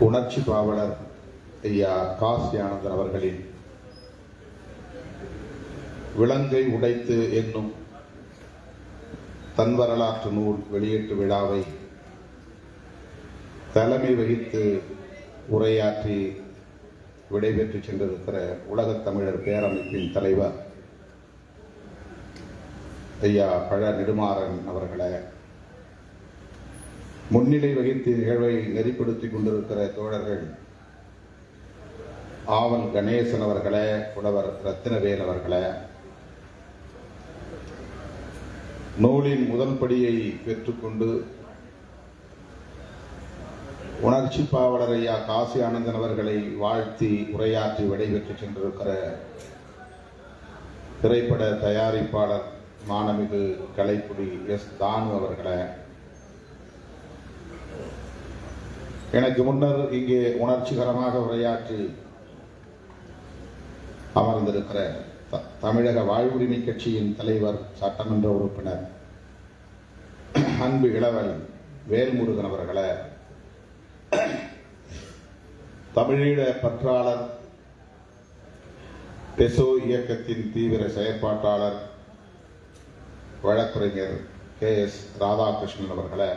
உணர்ச்சி பாவலர் ஐயா காசி ஆனந்தன் அவர்களின் விலங்கை உடைத்து என்னும் தன் வரலாற்று நூல் வெளியீட்டு விழாவை தலைமை வகித்து உரையாற்றி விடைபெற்று சென்றிருக்கிற உலகத் தமிழர் பேரமைப்பின் தலைவர் ஐயா பழ நெடுமாறன் அவர்களை, முன்னிலை வகித்து நிகழ்வை நெறிப்படுத்திக் கொண்டிருக்கிற தோழர்கள் ஆவல் கணேசன் அவர்களே, புலவர் ரத்தினவேல் அவர்களே, நூலின் முதல் படியை பெற்றுக்கொண்டு உணர்ச்சி பாவலர் ஐயா காசி ஆனந்தன் அவர்களை வாழ்த்தி உரையாற்றி விடைபெற்று சென்றிருக்கிற திரைப்பட தயாரிப்பாளர் மானமிகு கலைப்புலி எஸ் தானு அவர்களே, எனக்கு முன்னர் இங்கே உணர்ச்சிகரமாக உரையாற்றி அமர்ந்திருக்கிற தமிழக வாழ்வுரிமை கட்சியின் தலைவர் சட்டமன்ற உறுப்பினர் அன்பு இளவல் வேல்முருகன் அவர்களே, தமிழீழ பற்றாளர் டெசோ இயக்கத்தின் தீவிர செயற்பாட்டாளர் வழக்கறிஞர் KS ராதாகிருஷ்ணன் அவர்களே,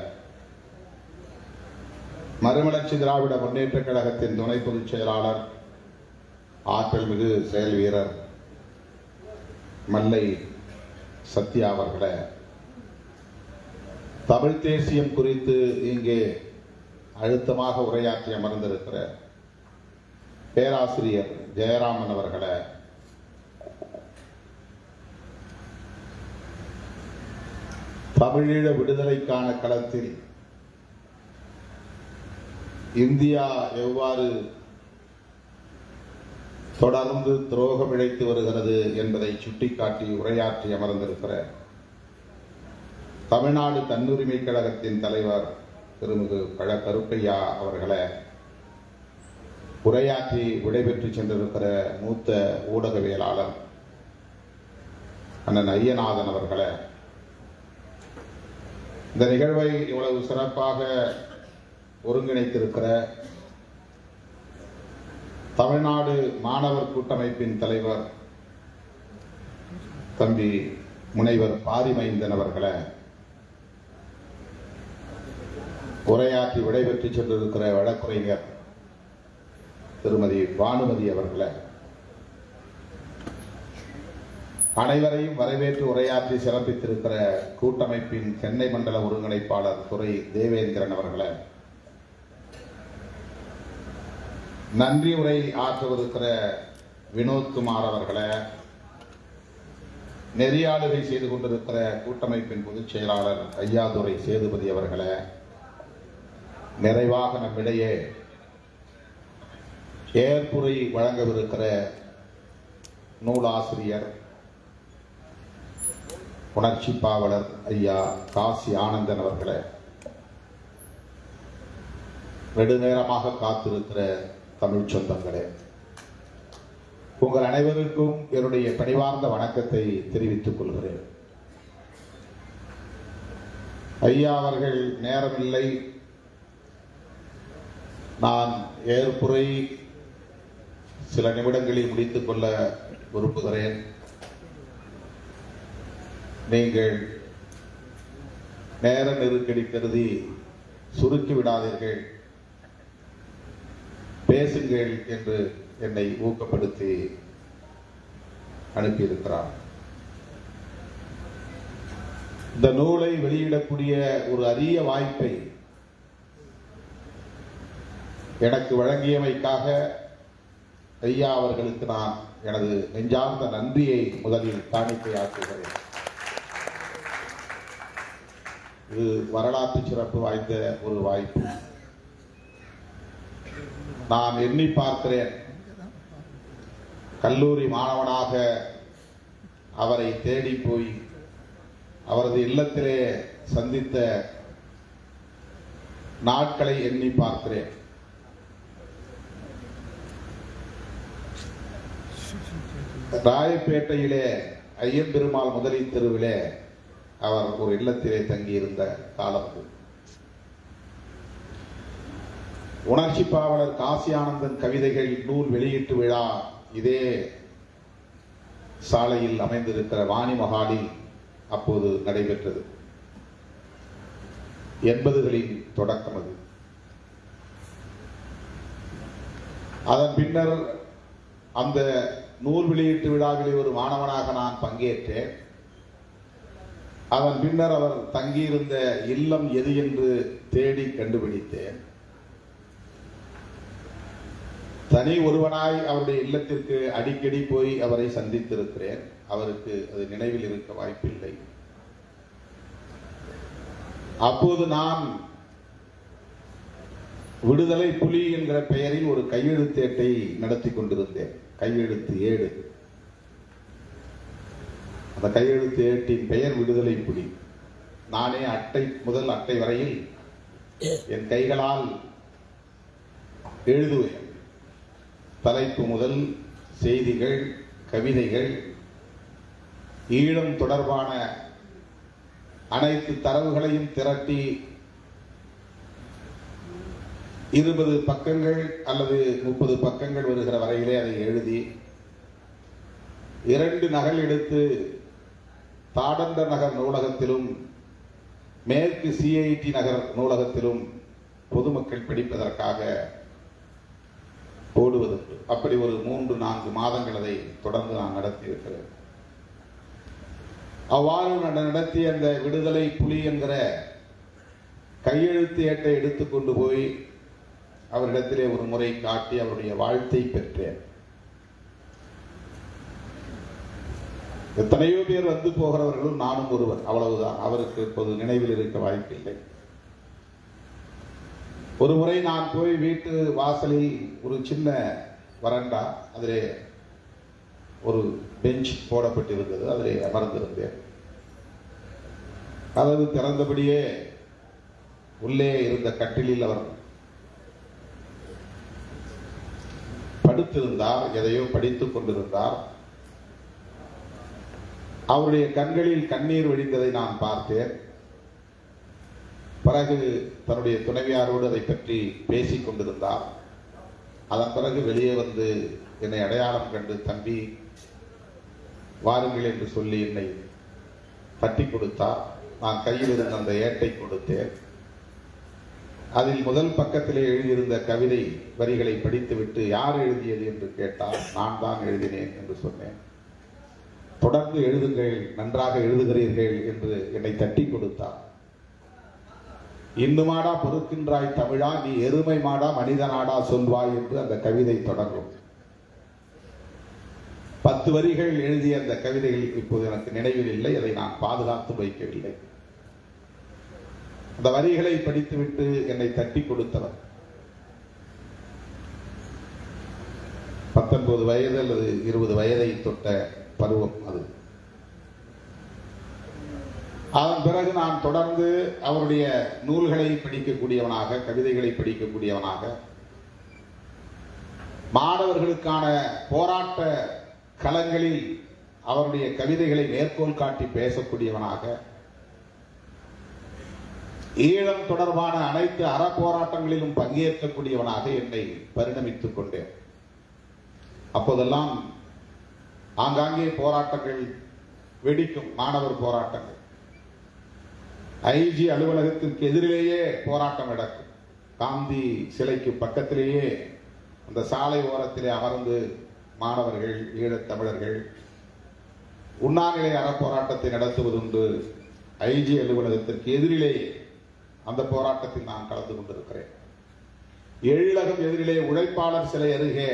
மறுமலர்ச்சி திராவிட முன்னேற்ற கழகத்தின் துணை பொதுச் செயலாளர் ஆற்றல் மிகு செயல் வீரர் மல்லை சத்யா அவர்களே, தமிழ் தேசியம் குறித்து இங்கே அழுத்தமாக உரையாற்றி அமர்ந்திருக்கிற பேராசிரியர் ஜெயராமன் அவர்களே, தமிழீழ விடுதலைக்கான களத்தில் இந்தியா எவ்வாறு தொடர்ந்து துரோகம் இழைத்து வருகிறது என்பதை சுட்டிக்காட்டி உரையாற்றி அமர்ந்திருக்கிற தமிழ்நாடு தன்னுரிமை கழகத்தின் தலைவர் திருமிகு பழ கருப்பையா அவர்களை, உரையாற்றி விடைபெற்று சென்றிருக்கிற மூத்த ஊடகவியலாளர் அண்ணன் ஐயநாதன் அவர்களை, இந்த நிகழ்வை இவ்வளவு சிறப்பாக ஒருங்கிணைத்திருக்கிற தமிழ்நாடு மாணவர் கூட்டமைப்பின் தலைவர் தம்பி முனைவர் பாரிமைந்தன் அவர்களை, உரையாற்றி விடைபெற்று சென்றிருக்கிற வழக்குரைஞர் திருமதி பானுமதி அவர்களை, அனைவரையும் வரவேற்று உரையாற்றி சிறப்பித்திருக்கிற கூட்டமைப்பின் சென்னை மண்டல ஒருங்கிணைப்பாளர் துரை தேவேந்திரன் அவர்களை, நன்றி உரை ஆற்றவிருக்கிற வினோத்குமார் அவர்களை, நெறியாளுகை செய்து கொண்டிருக்கிற கூட்டமைப்பின் பொதுச் செயலாளர் ஐயாதுரை சேதுபதி அவர்களை, நிறைவாக நம்மிடையே ஏற்புரை வழங்கவிருக்கிற நூலாசிரியர் உணர்ச்சி பாவலர் ஐயா காசி ஆனந்தன் அவர்களை, நெடுநேரமாக காத்திருக்கிற தமிழ் சொந்தங்களே, உங்கள் அனைவருக்கும் என்னுடைய பணிவார்ந்த வணக்கத்தை தெரிவித்துக் கொள்கிறேன். ஐயா அவர்கள் நேரமில்லை, நான் ஏற்புரை சில நிமிடங்களில் முடித்துக் கொள்ள விரும்புகிறேன். நீங்கள் நேர நெருக்கடி கருதி சுருக்கி விடாதீர்கள், பேசுங்கள் என்று என்னை ஊக்கப்படுத்தி அனுப்பியிருக்கிறார். இந்த நூலை வெளியிடக்கூடிய ஒரு அரிய வாய்ப்பை எனக்கு வழங்கியமைக்காக ஐயா அவர்களுக்கு நான் எனது நெஞ்சார்ந்த நன்றியை முதலில் காணிக்கையாக்குகிறேன். இது வரலாற்று சிறப்பு வாய்ந்த ஒரு வாய்ப்பு. நான் எண்ணி பார்க்கிறேன், கல்லூரி மாணவனாக அவரை தேடி போய் அவரது இல்லத்திலே சந்தித்த நாட்களை எண்ணி பார்க்கிறேன். ராயப்பேட்டையிலே ஐயம்பெருமாள் முதலில் தெருவிலே அவர் ஒரு இல்லத்திலே தங்கியிருந்த காலம். உணர்ச்சி பாவலர் காசி ஆனந்தன் கவிதைகள் நூல் வெளியீட்டு விழா இதே சாலையில் அமைந்திருக்கிற வாணி மகாலில் அப்போது நடைபெற்றது. 80களின் தொடக்கம் அது. அதன் பின்னர் அந்த நூல் வெளியீட்டு விழாவிலே ஒரு மாணவனாக நான் பங்கேற்றேன். அதன் பின்னர் அவர் தங்கியிருந்த இல்லம் எது என்று தேடி கண்டுபிடித்தேன். தனி ஒருவனாய் அவருடைய இல்லத்திற்கு அடிக்கடி போய் அவரை சந்தித்திருக்கிறேன். அவருக்கு அது நினைவில் இருக்க வாய்ப்பில்லை. அப்போது நான் விடுதலை புலி என்கிற பெயரில் ஒரு கையெழுத்து ஏட்டை நடத்தி கொண்டிருந்தேன். கையெழுத்து ஏடு. அந்த கையெழுத்து ஏட்டின் பெயர் விடுதலை புலி. நானே அட்டை முதல் அட்டை வரையில் என் கைகளால் எழுதுவேன். தலைப்பு முதல் செய்திகள், கவிதைகள், ஈழம் தொடர்பான அனைத்து தரவுகளையும் திரட்டி 20 பக்கங்கள் அல்லது 30 பக்கங்கள் வருகிற வரையிலே அதை எழுதி 2 நகல் எடுத்து தாடண்ட நகர் நூலகத்திலும் மேற்கு CIT நகர் நூலகத்திலும் பொதுமக்கள் படிப்பதற்காக போடுவதற்கு அப்படி ஒரு 3-4 மாதங்கள் அதை தொடர்ந்து நான் நடத்தி இருக்கிறேன். அவ்வாறு நடத்திய அந்த விடுதலை புலி என்கிற கையெழுத்து ஏட்டை எடுத்துக்கொண்டு போய் அவரிடத்திலே ஒரு முறை காட்டி அவருடைய வாழ்த்தை பெற்றேன். எத்தனையோ பேர் வந்து போகிறவர்களும் நானும் ஒருவர், அவ்வளவுதான். அவருக்கு இப்போது நினைவில் இருக்க வாய்ப்பில்லை. ஒரு முறை நான் போய் வீட்டு வாசலில் ஒரு சின்ன வரண்டா, அதிலே ஒரு பெஞ்ச் போடப்பட்டிருந்தது. அதிலே அமர்ந்திருந்தேன். கதவு திறந்தபடியே உள்ளே இருந்த கட்டிலில் அவர் படுத்திருந்தார். எதையோ படித்துக் கொண்டிருந்தார். அவருடைய கண்களில் கண்ணீர் வடிந்ததை நான் பார்த்தேன். பிறகு தன்னுடைய துணைவியாரோடு அதை பற்றி பேசிக் கொண்டிருந்தார். அதன் பிறகு வெளியே வந்து என்னை அடையாளம் கண்டு, தம்பி வாருங்கள் என்று சொல்லி என்னை தட்டி கொடுத்தார். நான் கையில் இருந்த அந்த ஏட்டை கொடுத்தேன். அதில் முதல் பக்கத்திலே எழுதியிருந்த கவிதை வரிகளை படித்துவிட்டு யார் எழுதியது என்று கேட்டார். நான் தான் எழுதினேன் என்று சொன்னேன். தொடர்ந்து எழுதுங்கள், நன்றாக எழுதுகிறீர்கள் என்று என்னை தட்டி கொடுத்தார். இந்து மாடா பொறுக்கின்றாய் தமிழா, நீ எருமை மாடா மனிதனாடா சொல்வாய் என்று அந்த கவிதை தொடரும். 10 வரிகள் எழுதிய அந்த கவிதைகள் இப்போது எனக்கு நினைவில் இல்லை. அதை நான் பாதுகாத்து வைக்கவில்லை. அந்த வரிகளை படித்துவிட்டு என்னை தட்டி கொடுத்தவர் 19 வயது அல்லது 20 வயதை தொட்ட பருவம் அது. அதன் பிறகு நான் தொடர்ந்து அவருடைய நூல்களை படிக்கக்கூடியவனாக, கவிதைகளை படிக்கக்கூடியவனாக, மாணவர்களுக்கான போராட்ட களங்களில் அவருடைய கவிதைகளை மேற்கோள் காட்டி பேசக்கூடியவனாக, ஈழம் தொடர்பான அனைத்து அறப்போராட்டங்களிலும் பங்கேற்கக்கூடியவனாக என்னை பரிணமித்துக் கொண்டேன். அப்போதெல்லாம் ஆங்காங்கே போராட்டங்கள் வெடிக்கும். மாணவர் போராட்டங்கள். IG அலுவலகத்திற்கு எதிரிலேயே போராட்டம் நடக்கும். காந்தி சிலைக்கு பக்கத்திலேயே அந்த சாலை ஓரத்திலே அமர்ந்து மாணவர்கள், ஈழத் தமிழர்கள் உண்ணாநிலை அறப்போராட்டத்தை நடத்துவதுண்டு. IG அலுவலகத்திற்கு எதிரிலேயே அந்த போராட்டத்தில் நான் கலந்து கொண்டிருக்கிறேன். எழிலகம் எதிரிலே உழைப்பாளர் சிலை அருகே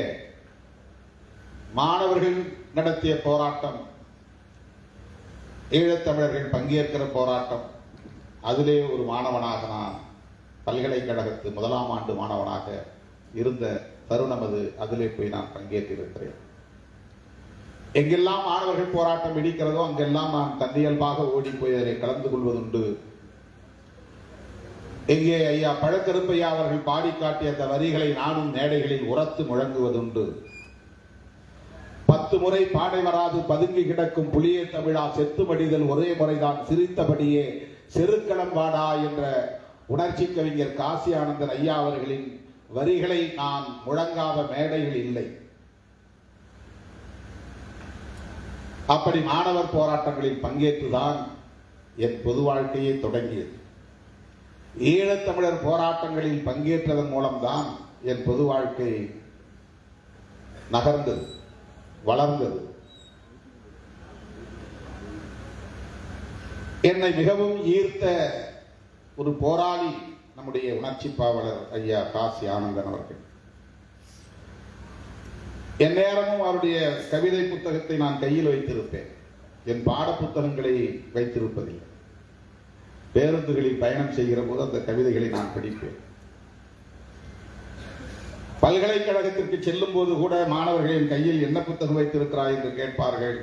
மாணவர்கள் நடத்திய போராட்டம், ஈழத்தமிழர்கள் பங்கேற்கிற போராட்டம். அதிலே ஒரு மாணவனாக, நான் பல்கலைக்கழகத்து 1ஆம் ஆண்டு மாணவனாக இருந்த தருணம் அது. அதிலே போய் நான் பங்கேற்றிருக்கிறேன். எங்கெல்லாம் மாணவர்கள் போராட்டம் வெடிக்கிறதோ அங்கெல்லாம் நான் தன்னியல்பாக ஓடி போய் அதை கலந்து கொள்வதுண்டு. எங்கே ஐயா பழக்கருப்பையா அவர்கள் பாடி காட்டிய அந்த வரிகளை நானும் மேடைகளில் உரத்து முழங்குவதுண்டு. 10 முறை பாடை வராது பதுங்கி கிடக்கும் புலியே தமிழா, செத்து மடிதல் ஒரே முறைதான் சிரித்தபடியே செருக்களம் வாடா என்ற உணர்ச்சி கவிஞர் காசி ஆனந்தன் ஐயா அவர்களின் வரிகளை நான் முழங்காத மேடைகள் இல்லை. அப்படி மாணவர் போராட்டங்களில் பங்கேற்றுதான் என் பொது வாழ்க்கையை தொடங்கியது. ஈழத்தமிழர் போராட்டங்களில் பங்கேற்றதன் மூலம்தான் என் பொது வாழ்க்கை நகர்ந்தது, வளர்ந்தது. என்னை மிகவும் ஈர்த்த ஒரு போராளி நம்முடைய உணர்ச்சி பாவலர் ஐயா காசி ஆனந்தன் அவர்கள். என் நேரமும் அவருடைய கவிதை புத்தகத்தை நான் கையில் வைத்திருப்பேன். என் பாட புத்தகங்களை வைத்திருப்பதில்லை. பேருந்துகளில் பயணம் செய்கிற போது அந்த கவிதைகளை நான் படிப்பேன். பல்கலைக்கழகத்திற்கு செல்லும் போது கூட மாணவர்களின் கையில் என்ன புத்தகம் வைத்திருக்கிறாய் என்று கேட்பார்கள்.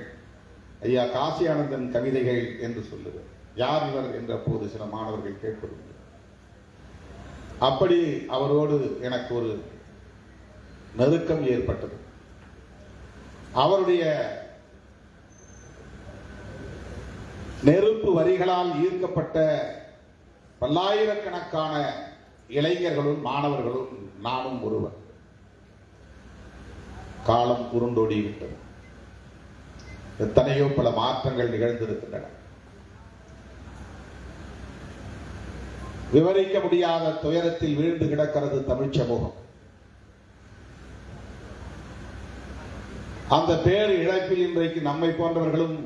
ஐயா காசி ஆனந்தன் கவிதைகள் என்று சொல்லுவேன். யார் இவர் என்ற போது சில மாணவர்கள் கேட்பது. அப்படி அவரோடு எனக்கு ஒரு நெருக்கம் ஏற்பட்டது. அவருடைய நெருப்பு வரிகளால் ஈர்க்கப்பட்ட பல்லாயிரக்கணக்கான இளைஞர்களும் மாணவர்களும் நானும் ஒருவர். காலம் உருண்டோடிவிட்டது. எத்தனையோ பல மாற்றங்கள் நிகழ்ந்திருக்கின்றன. விவரிக்க முடியாத துயரத்தில் வீழ்ந்து கிடக்கிறது தமிழ் சமூகம். அந்த பேர் இழப்பில் இன்றைக்கு நம்மை போன்றவர்களும்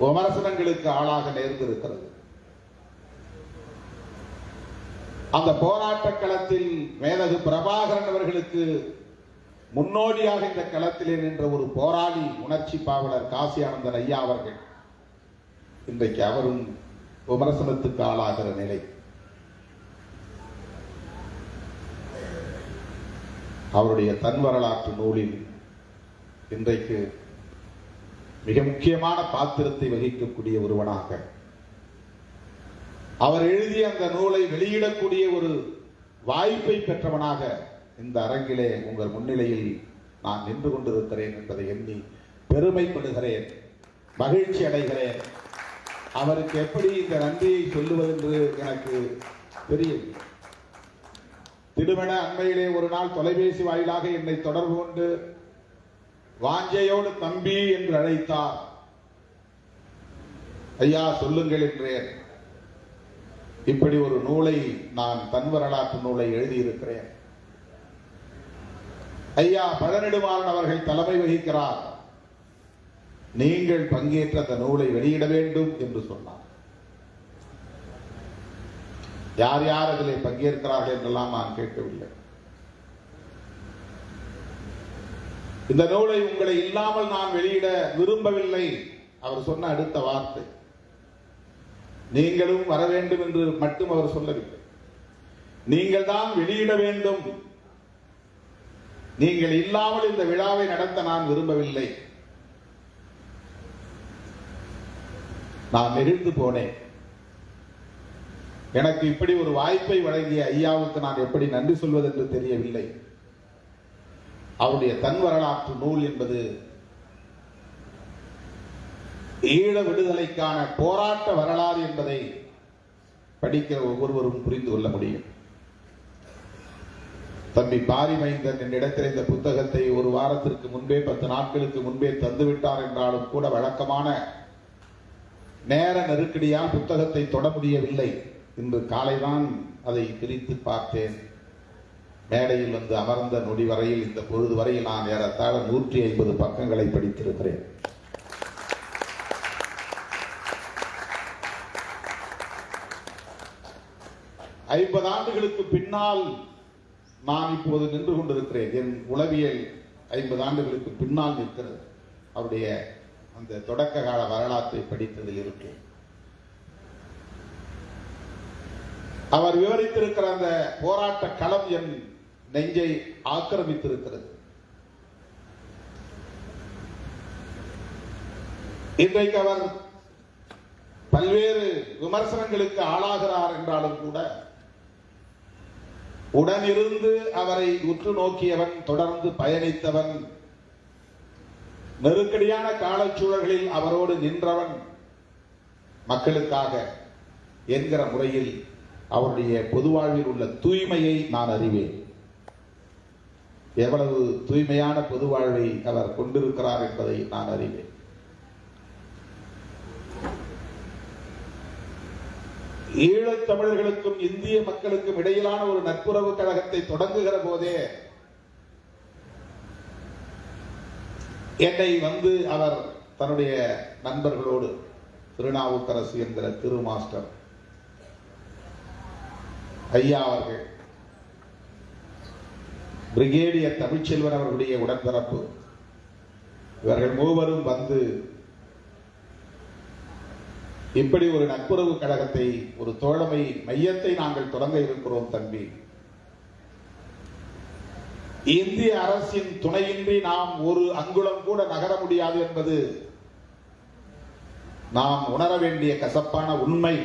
விமர்சனங்களுக்கு ஆளாக நேர்ந்திருக்கிறது. அந்த போராட்ட களத்தில் மேதகு பிரபாகரன் அவர்களுக்கு முன்னோடியாக இந்த களத்திலே நின்ற ஒரு போராளி உணர்ச்சி பாவலர் காசி ஆனந்தன் ஐயா அவர்கள் இன்றைக்கு அவரும் விமர்சனத்துக்கு ஆளாகிற நிலை. அவருடைய தன் வரலாற்று நூலில் இன்றைக்கு மிக முக்கியமான பாத்திரத்தை வகிக்கக்கூடிய ஒருவனாக அவர் எழுதிய அந்த நூலை வெளியிடக்கூடிய ஒரு வாய்ப்பை பெற்றவனாக இந்த அரங்கிலே உங்கள் முன்னிலையில் நான் நின்று கொண்டிருக்கிறேன் என்பதை எண்ணி பெருமைப்படுகிறேன், மகிழ்ச்சி அடைகிறேன். அவருக்கு எப்படி இந்த நன்றியை சொல்லுவதென்று எனக்கு தெரியவில்லை. திடுமென அண்மையிலே ஒரு நாள் தொலைபேசி வாயிலாக என்னை தொடர்பு கொண்டு வாஞ்சையோடு தம்பி என்று அழைத்தார். ஐயா சொல்லுங்கள் என்றேன். இப்படி ஒரு நூலை நான் தன் வரலாற்று நூலை எழுதியிருக்கிறேன். ஐயா பழநெடுமாறன் அவர்கள் தலைமை வகிக்கிறார். நீங்கள் பங்கேற்ற அந்த நூலை வெளியிட வேண்டும் என்று சொன்னார். யார் யார் அதில் பங்கேற்கிறார்கள் என்றெல்லாம் நான் கேட்கவில்லை. இந்த நூலை உங்களை இல்லாமல் நான் வெளியிட விரும்பவில்லை. அவர் சொன்ன அடுத்த வார்த்தை, நீங்களும் வர வேண்டும் என்று மட்டும் அவர் சொல்லவில்லை. நீங்கள் தான் வெளியிட வேண்டும். நீங்கள் இல்லாமல் இந்த விழாவை நடத்த நான் விரும்பவில்லை. நான் நெகிழ்ந்து போனேன். எனக்கு இப்படி ஒரு வாய்ப்பை வழங்கிய ஐயாவுக்கு நான் எப்படி நன்றி சொல்வது என்று தெரியவில்லை. அவருடைய தன் வரலாற்று நூல் என்பது ஈழ விடுதலைக்கான போராட்ட வரலாறு என்பதை படிக்கிற ஒவ்வொருவரும் புரிந்து கொள்ள முடியும். தம்பி பாரிமைந்தன் என்னிடத்தில் இந்த புத்தகத்தை ஒரு வாரத்திற்கு முன்பே 10 நாட்களுக்கு முன்பே தந்துவிட்டார் என்றாலும் கூட வழக்கமான நேர நெருக்கடியால் புத்தகத்தை தொட முடியவில்லை. இன்று காலைதான் அதை பிரித்து பார்த்தேன். மேடையில் வந்து அமர்ந்த நொடி வரையில் இந்த பொழுது வரையில் நான் ஏறத்தாழ 150 பக்கங்களை படித்திருக்கிறேன். ஐம்பது ஆண்டுகளுக்கு பின்னால் நான் இப்போது நின்று கொண்டிருக்கிறேன். என் உளவியல் 50 ஆண்டுகளுக்கு பின்னால் நிற்கிறது. அவருடைய அந்த தொடக்க கால வரலாற்றை படித்ததில் இருக்கு. அவர் விவரித்திருக்கிற அந்த போராட்ட களம் என் நெஞ்சை ஆக்கிரமித்திருக்கிறது. இன்றைக்கு அவர் பல்வேறு விமர்சனங்களுக்கு ஆளாகிறார் என்றாலும் கூட உடனிருந்து அவரை உற்று நோக்கியவன், தொடர்ந்து பயணித்தவன், நெருக்கடியான காலச்சூழல்களில் அவரோடு நின்றவன், மக்களுக்காக என்கிற முறையில் அவருடைய பொது வாழ்வில் உள்ள தூய்மையை நான் அறிவேன். எவ்வளவு தூய்மையான பொது வாழ்வை அவர் கொண்டிருக்கிறார் என்பதை நான் அறிவேன். ஈழத் தமிழர்களுக்கும் இந்திய மக்களுக்கும் இடையிலான ஒரு நட்புறவு கழகத்தை தொடங்குகிற போதே என்னை வந்து அவர் தன்னுடைய நண்பர்களோடு திருநாவுக்கரசு என்கிற திரு மாஸ்டர் ஐயா அவர்கள், பிரிகேடியர் தமிழ்ச்செல்வன் அவர்களுடைய உடன்பிறப்பு, இவர்கள் மூவரும் வந்து இப்படி ஒரு நட்புறவு கழகத்தை, ஒரு தோழமை மையத்தை நாங்கள் தொடங்க இருக்கிறோம் தம்பி. இந்திய அரசின் துணையின்றி நாம் ஒரு அங்குலம் கூட நகர முடியாது என்பது நாம் உணர வேண்டிய கசப்பான உண்மை.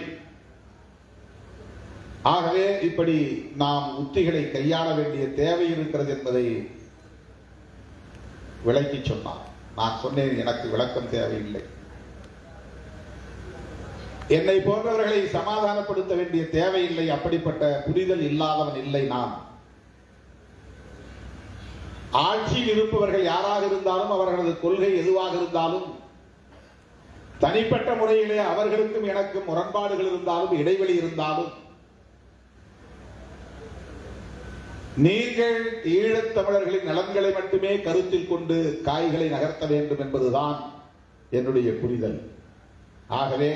ஆகவே இப்படி நாம் உத்திகளை கையாள வேண்டிய தேவை இருக்கிறது என்பதை விளக்கி சொன்னார். நான் சொன்னேன், எனக்கு விளக்கம் தேவையில்லை. என்னை போன்றவர்களை சமாதானப்படுத்த வேண்டிய தேவையில்லை. அப்படிப்பட்ட புரிதல் இல்லாதவன் இல்லை நான். ஆட்சியில் இருப்பவர்கள் யாராக இருந்தாலும், அவர்களது கொள்கை எதுவாக இருந்தாலும், தனிப்பட்ட முறையிலே அவர்களுக்கும் எனக்கும் முரண்பாடுகள் இருந்தாலும், இடைவெளி இருந்தாலும், நீங்கள் ஈழத் தமிழர்களின் நலன்களை மட்டுமே கருத்தில் கொண்டு காய்களை நகர்த்த வேண்டும் என்பதுதான் என்னுடைய புரிதல். ஆகவே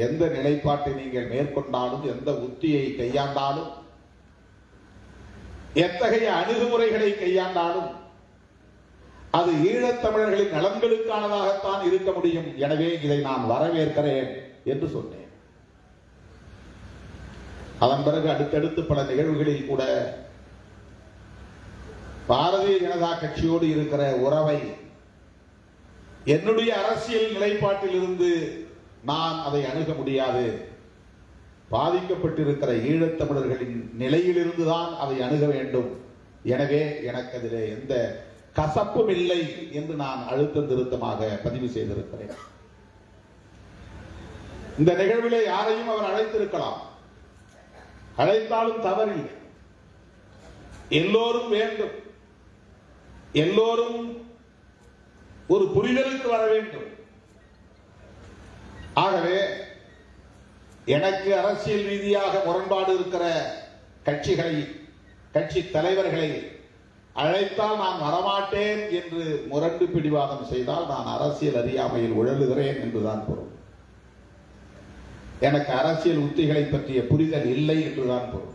எந்த நிலைப்பாட்டை நீங்கள் மேற்கொண்டாலும், எந்த உத்தியை கையாண்டாலும், எத்தகைய அணுகுமுறைகளை கையாண்டாலும் அது ஈழத் தமிழர்களின் நலன்களுக்கானதாகத்தான் இருக்க முடியும். எனவே இதை நான் வரவேற்கிறேன் என்று சொன்னேன். அதன் பிறகு அடுத்தடுத்து பல நிகழ்வுகளில் கூட பாரதிய ஜனதா கட்சியோடு இருக்கிற உறவை என்னுடைய அரசியல் நிலைப்பாட்டில் இருந்து நான் அதை அணுக முடியாது. பாதிக்கப்பட்டிருக்கிற ஈழத் தமிழர்களின் நிலையிலிருந்துதான் அதை அணுக வேண்டும். எனவே எனக்கு அதிலே எந்த கசப்பும் இல்லை என்று நான் அழுத்தம் திருத்தமாக பதிவு செய்திருக்கிறேன். இந்த நிகழ்விலே யாரையும் அவர் அழைத்திருக்கலாம், அழைத்தாலும் தவறில்லை. எல்லோரும் வேண்டும், எல்லோரும் ஒரு புரிதலுக்கு வர வேண்டும். ஆகவே எனக்கு அரசியல் ரீதியாக முரண்பாடு இருக்கிற கட்சிகளை, கட்சி தலைவர்களை அழைத்தால் நான் வரமாட்டேன் என்று முரண்டு பிடிவாதம் செய்தால் நான் அரசியல் அறியாமையில் உழலுகிறேன் என்றுதான் பொருள். எனக்கு அரசியல் உத்திகளை பற்றிய புரிதல் இல்லை என்றுதான் பொருள்.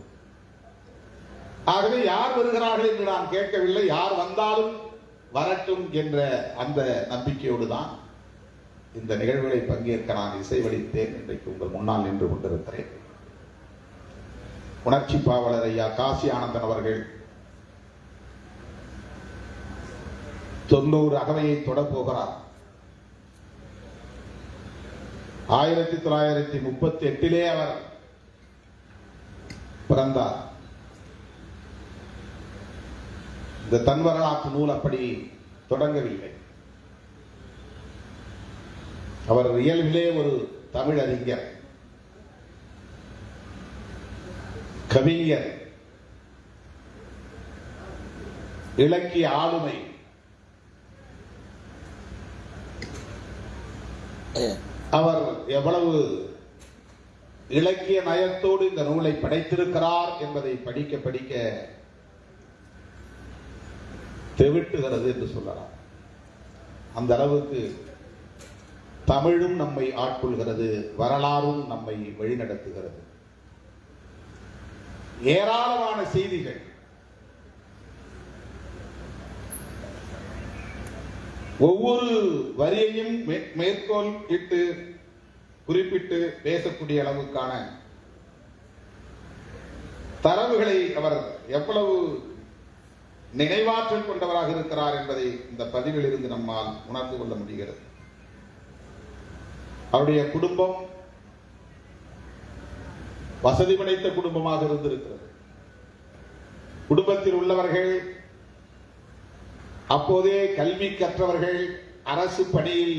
ஆகவே யார் வருகிறார்கள் என்று நான் கேட்கவில்லை. யார் வந்தாலும் வரட்டும் என்ற அந்த நம்பிக்கையோடு தான் இந்த நிகழ்வுகளை பங்கேற்க நான் இசைவளித்தேன். இன்றைக்கு உங்கள் முன்னால் நின்று கொண்டிருக்கிறேன். உணர்ச்சி பாவலர் ஐயா காசி ஆனந்தன் அவர்கள் 90 அகவையை தொடப்போகிறார். 1938 அவர் பிறந்தார். இந்த தன் வரலாற்று நூல் அப்படி தொடங்கவில்லை. அவர் இயல்பிலே ஒரு தமிழறிஞர், கவிஞர், இலக்கிய ஆளுமை. அவர் எவ்வளவு இலக்கிய நயத்தோடு இந்த நூலை படைத்திருக்கிறார் என்பதை படிக்க படிக்க தெவிட்டுகிறது என்று சொல்லலாம். அந்த அளவுக்கு தமிழும் நம்மை ஆட்கொள்கிறது, வரலாறும் நம்மை வழிநடத்துகிறது. ஏராளமான செய்திகள், ஒவ்வொரு வரியையும் மேற்கோள் இட்டு குறிப்பிட்டு பேசக்கூடிய அளவுக்கான தரவுகளை அவர் எவ்வளவு நினைவாற்றல் கொண்டவராக இருக்கிறார் என்பதை இந்த பதிவில் இருந்து நம்மால் உணர்ந்து கொள்ள முடிகிறது. அவருடைய குடும்பம் வசதி படைத்த குடும்பமாக இருந்திருக்கிறது. குடும்பத்தில் உள்ளவர்கள் அப்போதே கல்வி கற்றவர்கள், அரசு பணியில்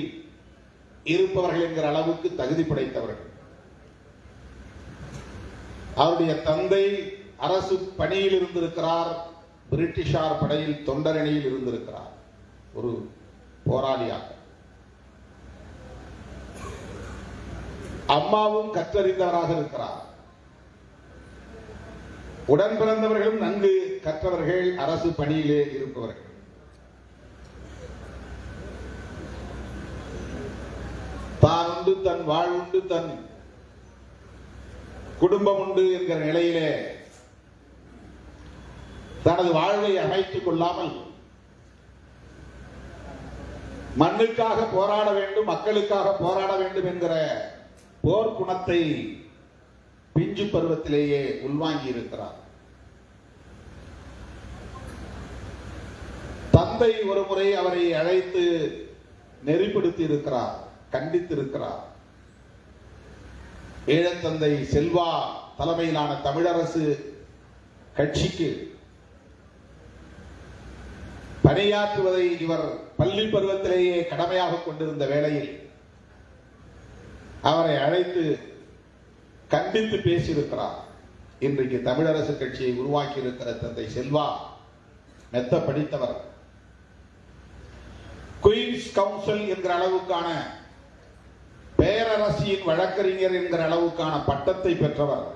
இருப்பவர்கள் என்கிற அளவுக்கு தகுதி படைத்தவர்கள். அவருடைய தந்தை அரசு பணியில் இருந்திருக்கிறார், பிரிட்டிஷார் படையில் தொண்டரணியில் இருந்திருக்கிறார், ஒரு போராளியாக. அம்மாவும் கற்றறிந்தவராக இருக்கிறார். உடன் பிறந்தவர்களும் நன்கு கற்றவர்கள், அரசு பணியிலே இருப்பவர்கள். தான் உண்டு, தன் வாழ்வுண்டு, தன் குடும்பம் உண்டு என்கிற நிலையிலே தனது வாழ்வை அமைத்துக் கொள்ளாமல் மண்ணுக்காக போராட வேண்டும், மக்களுக்காக போராட வேண்டும் என்கிற போர் குணத்தை பிஞ்சு பருவத்திலேயே உள்வாங்கி இருக்கிறார். தந்தை ஒரு முறை அவரை அழைத்து நெறிப்படுத்தி இருக்கிறார், கண்டித்திருக்கிறார். ஈழத்தந்தை செல்வா தலைமையிலான தமிழரசு கட்சிக்கு பணியாற்றுவதை இவர் பள்ளி பருவத்திலேயே கடமையாக கொண்டிருந்த வேளையில் அவரை அழைத்து கண்டித்து பேசியிருக்கிறார். இன்றைக்கு தமிழரசு கட்சியை உருவாக்கி இருக்கிற தந்தை செல்வா மெத்த படித்தவர். குயின்ஸ் கவுன்சில் என்கிற அளவுக்கான, பேரரசியின் வழக்கறிஞர் என்கிற அளவுக்கான பட்டத்தை பெற்றவர்.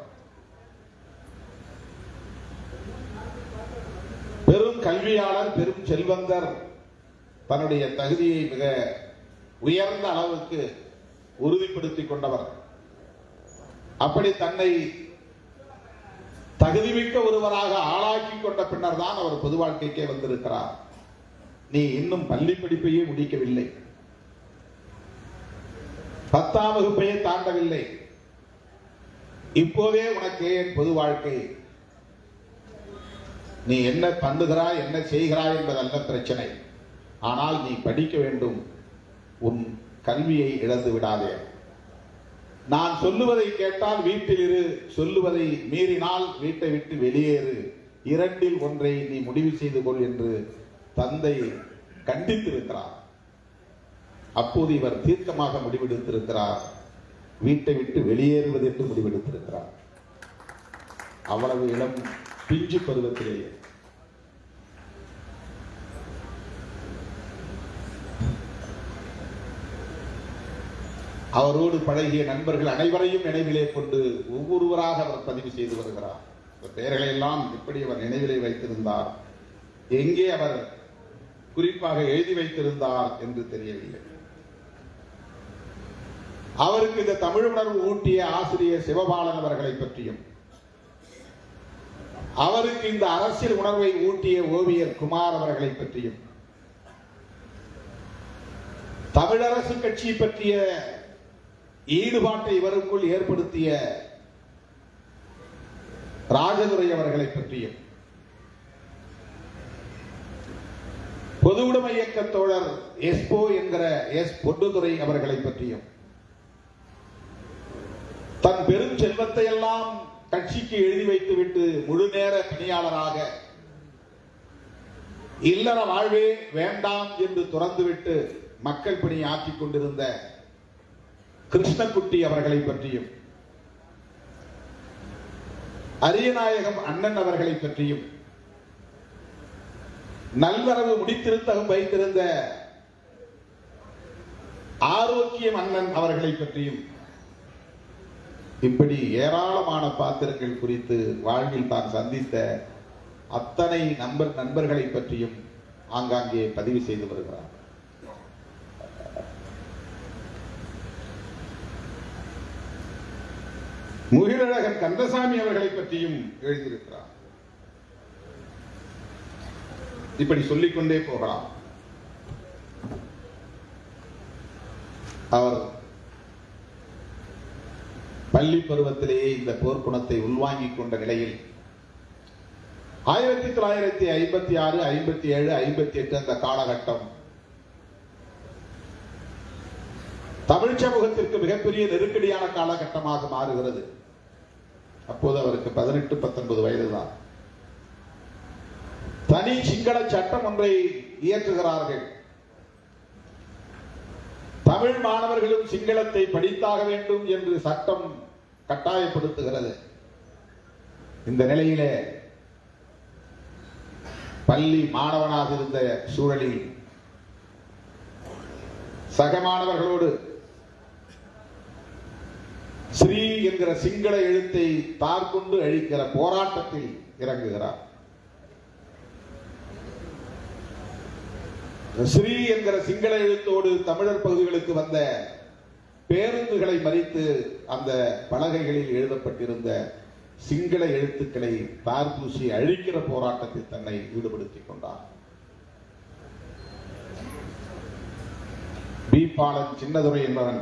பெரும் கல்வியாளர், பெரும் செல்வந்தர். தன்னுடைய தகுதியை மிக உயர்ந்த அளவுக்கு உறுதிப்படுத்திக் கொண்டவர். அப்படி தன்னை தகுதிமிக்க ஒருவராக ஆளாக்கி கொண்ட பின்னர் தான் அவர் பொது வாழ்க்கைக்கே வந்திருக்கிறார். நீ இன்னும் பள்ளி படிப்பையே முடிக்கவில்லை, 10ஆம் வகுப்பையே தாண்டவில்லை, இப்போதே உனக்கு என் பொது வாழ்க்கை, நீ என்ன பண்ணுகிறாய், என்ன செய்கிறாய் என்பதல்ல பிரச்சனை, ஆனால் நீ படிக்க வேண்டும், உன் கல்வியை இழந்து விடாதே, நான் சொல்லுவதை கேட்டால் வீட்டில் இரு, சொல்லுவதை மீறினால் வீட்டை விட்டு வெளியேறு, இரண்டில் ஒன்றை நீ முடிவு செய்து கொள் என்று தந்தை கண்டித்திருக்கிறார். அப்போது இவர் தீர்க்கமாக முடிவெடுத்திருக்கிறார், வீட்டை விட்டு வெளியேறுவது என்று முடிவெடுத்திருக்கிறார். அவ்வளவு இளம் பிஞ்சு பருவத்திலேயே. அவரோடு பழகிய நண்பர்கள் அனைவரையும் நினைவிலே கொண்டு ஒவ்வொருவராக அவர் பதிவு செய்து வருகிறார். பெயர்களை எல்லாம் எப்படி அவர் நினைவிலே வைத்திருந்தார், எங்கே அவர் குறிப்பாக எழுதி வைத்திருந்தார் என்று தெரியவில்லை. அவருக்கு இந்த தமிழ் உணர்வு ஊட்டிய ஆசிரியர் சிவபாலன் அவர்களை பற்றியும், அவருக்கு இந்த அரசியல் உணர்வை ஊட்டிய ஓவியர் குமார் அவர்களை பற்றியும், தமிழரசு கட்சி பற்றிய ஈடுபாட்டை இவருக்குள் ஏற்படுத்திய ராஜதுரை அவர்களை பற்றியும், பொது உடைமை இயக்க தோழர் எஸ்போ என்கிற எஸ் பொட்டுதுரை அவர்களை பற்றியும், தன் பெரும் செல்வத்தை எல்லாம் கட்சிக்கு எழுதி வைத்துவிட்டு முழு நேர பணியாளராக இல்லற வாழ்வே வேண்டாம் என்று துறந்துவிட்டு மக்கள் பணி ஆற்றிக் கொண்டிருந்த கிருஷ்ணகுட்டி அவர்களை பற்றியும், அரியநாயகம் அண்ணன் அவர்களை பற்றியும், நல்வரவு முடித்திருத்தகம் வைத்திருந்த ஆரோக்கியம் அண்ணன் அவர்களை பற்றியும், இப்படி ஏராளமான பாத்திரங்கள் குறித்து வாழ்வில் தான் சந்தித்த அத்தனை நண்பர்களை பற்றியும் ஆங்காங்கே பதிவு செய்து வருகிறார். முகிலழகன் கந்தசாமி அவர்களை பற்றியும் எழுதியிருக்கிறார். இப்படி சொல்லிக்கொண்டே போகலாம். அவர் பள்ளி பருவத்திலேயே இந்த போர்க்குணத்தை உள்வாங்கிக் கொண்ட நிலையில் 1956, 57, 58 அந்த காலகட்டம் தமிழ் சமூகத்திற்கு மிகப்பெரிய நெருக்கடியான காலகட்டமாக மாறுகிறது. அப்போது அவருக்கு 18, 19 வயதுதான். தனி சிங்கள சட்டம் ஒன்றை இயற்றுகிறார்கள். தமிழ் மாணவர்களும் சிங்களத்தை படித்தாக வேண்டும் என்று சட்டம் கட்டாயப்படுத்துகிறது. இந்த நிலையிலே பள்ளி மாணவனாக இருந்த சூழலில் சக மாணவர்களோடு ஸ்ரீ என்கிற சிங்கள எழுத்தை தார்கொண்டு அழிக்கிற போராட்டத்தில் இறங்குகிறார். ஸ்ரீ என்கிற சிங்கள எழுத்தோடு தமிழர் பகுதிகளுக்கு வந்த பேருந்துகளை மறித்து அந்த பலகைகளில் எழுதப்பட்டிருந்த சிங்கள எழுத்துக்களை தார்பூசி அழிக்கிற போராட்டத்தில் தன்னை ஈடுபடுத்திக் கொண்டார். பீப்பாளன் சின்னதுரை என்பவன்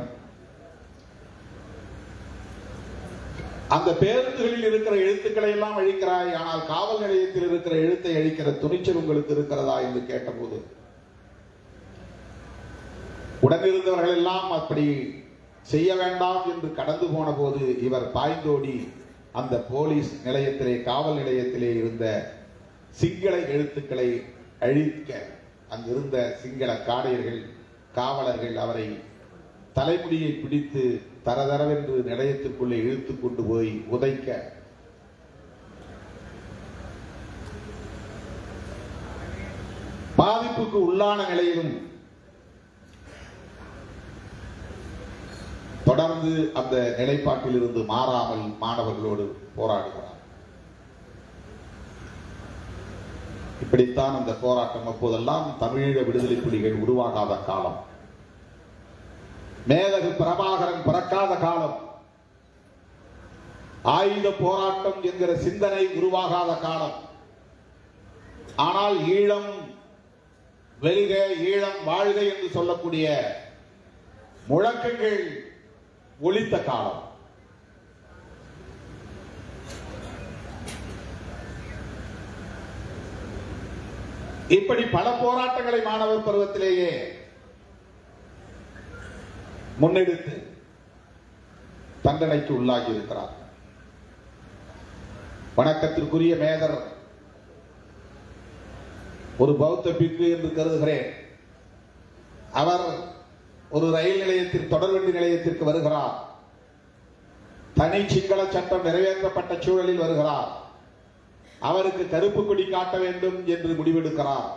அந்த பேருந்துகளில் இருக்கிற எழுத்துக்களை எல்லாம் அழிக்கிறாய், ஆனால் காவல் நிலையத்தில் இருக்கிற எழுத்தை அழிக்கிற துணிச்சல் உங்களுக்கு இருக்கிறதா என்று கேட்டபோது உடனிருந்தவர்கள் எல்லாம் அப்படி செய்ய வேண்டாம் என்று கடந்து போன போது இவர் பாய்ந்தோடி அந்த போலீஸ் நிலையத்திலே காவல் நிலையத்திலே இருந்த சிங்கள எழுத்துக்களை அழிக்க அங்கிருந்த சிங்கள காடையர்கள் காவலர்கள் அவரை தலைமுடியை பிடித்து தரதரவென்று நிலையத்திற்குள்ளே இழுத்துக் கொண்டு போய் உதைக்க பாதிப்புக்கு உள்ளான நிலையிலும் தொடர்ந்து அந்த நிலைப்பாட்டில் இருந்து மாறாமல் மாணவர்களோடு போராடுகிறார். இப்படித்தான் அந்த போராட்டம் அப்போதெல்லாம் தமிழீழ விடுதலை புலிகள் உருவாகாத காலம், மேதகு பிரபாகரன் பிறக்காத காலம், ஆயுத போராட்டம் என்கிற சிந்தனை உருவாகாத காலம். ஆனால் ஈழம் வெல்க ஈழம் வாழ்க என்று சொல்லக்கூடிய முழக்கங்கள் ஒலித்த காலம். இப்படி பல போராட்டங்களை மாணவர் பருவத்திலேயே முன்னெடுத்து தண்டனைக்கு உள்ளாகி இருக்கிறார். வணக்கத்திற்குரிய மேதர் ஒரு பௌத்த பிக்கு என்று கருதுகிறேன். அவர் ஒரு ரயில் நிலையத்தில் தொடர்வண்டி நிலையத்திற்கு வருகிறார். தனி சிங்கள சட்டம் நிறைவேற்றப்பட்ட சூழலில் வருகிறார். அவருக்கு கருப்பு கொடி காட்ட வேண்டும் என்று முடிவெடுக்கிறார்.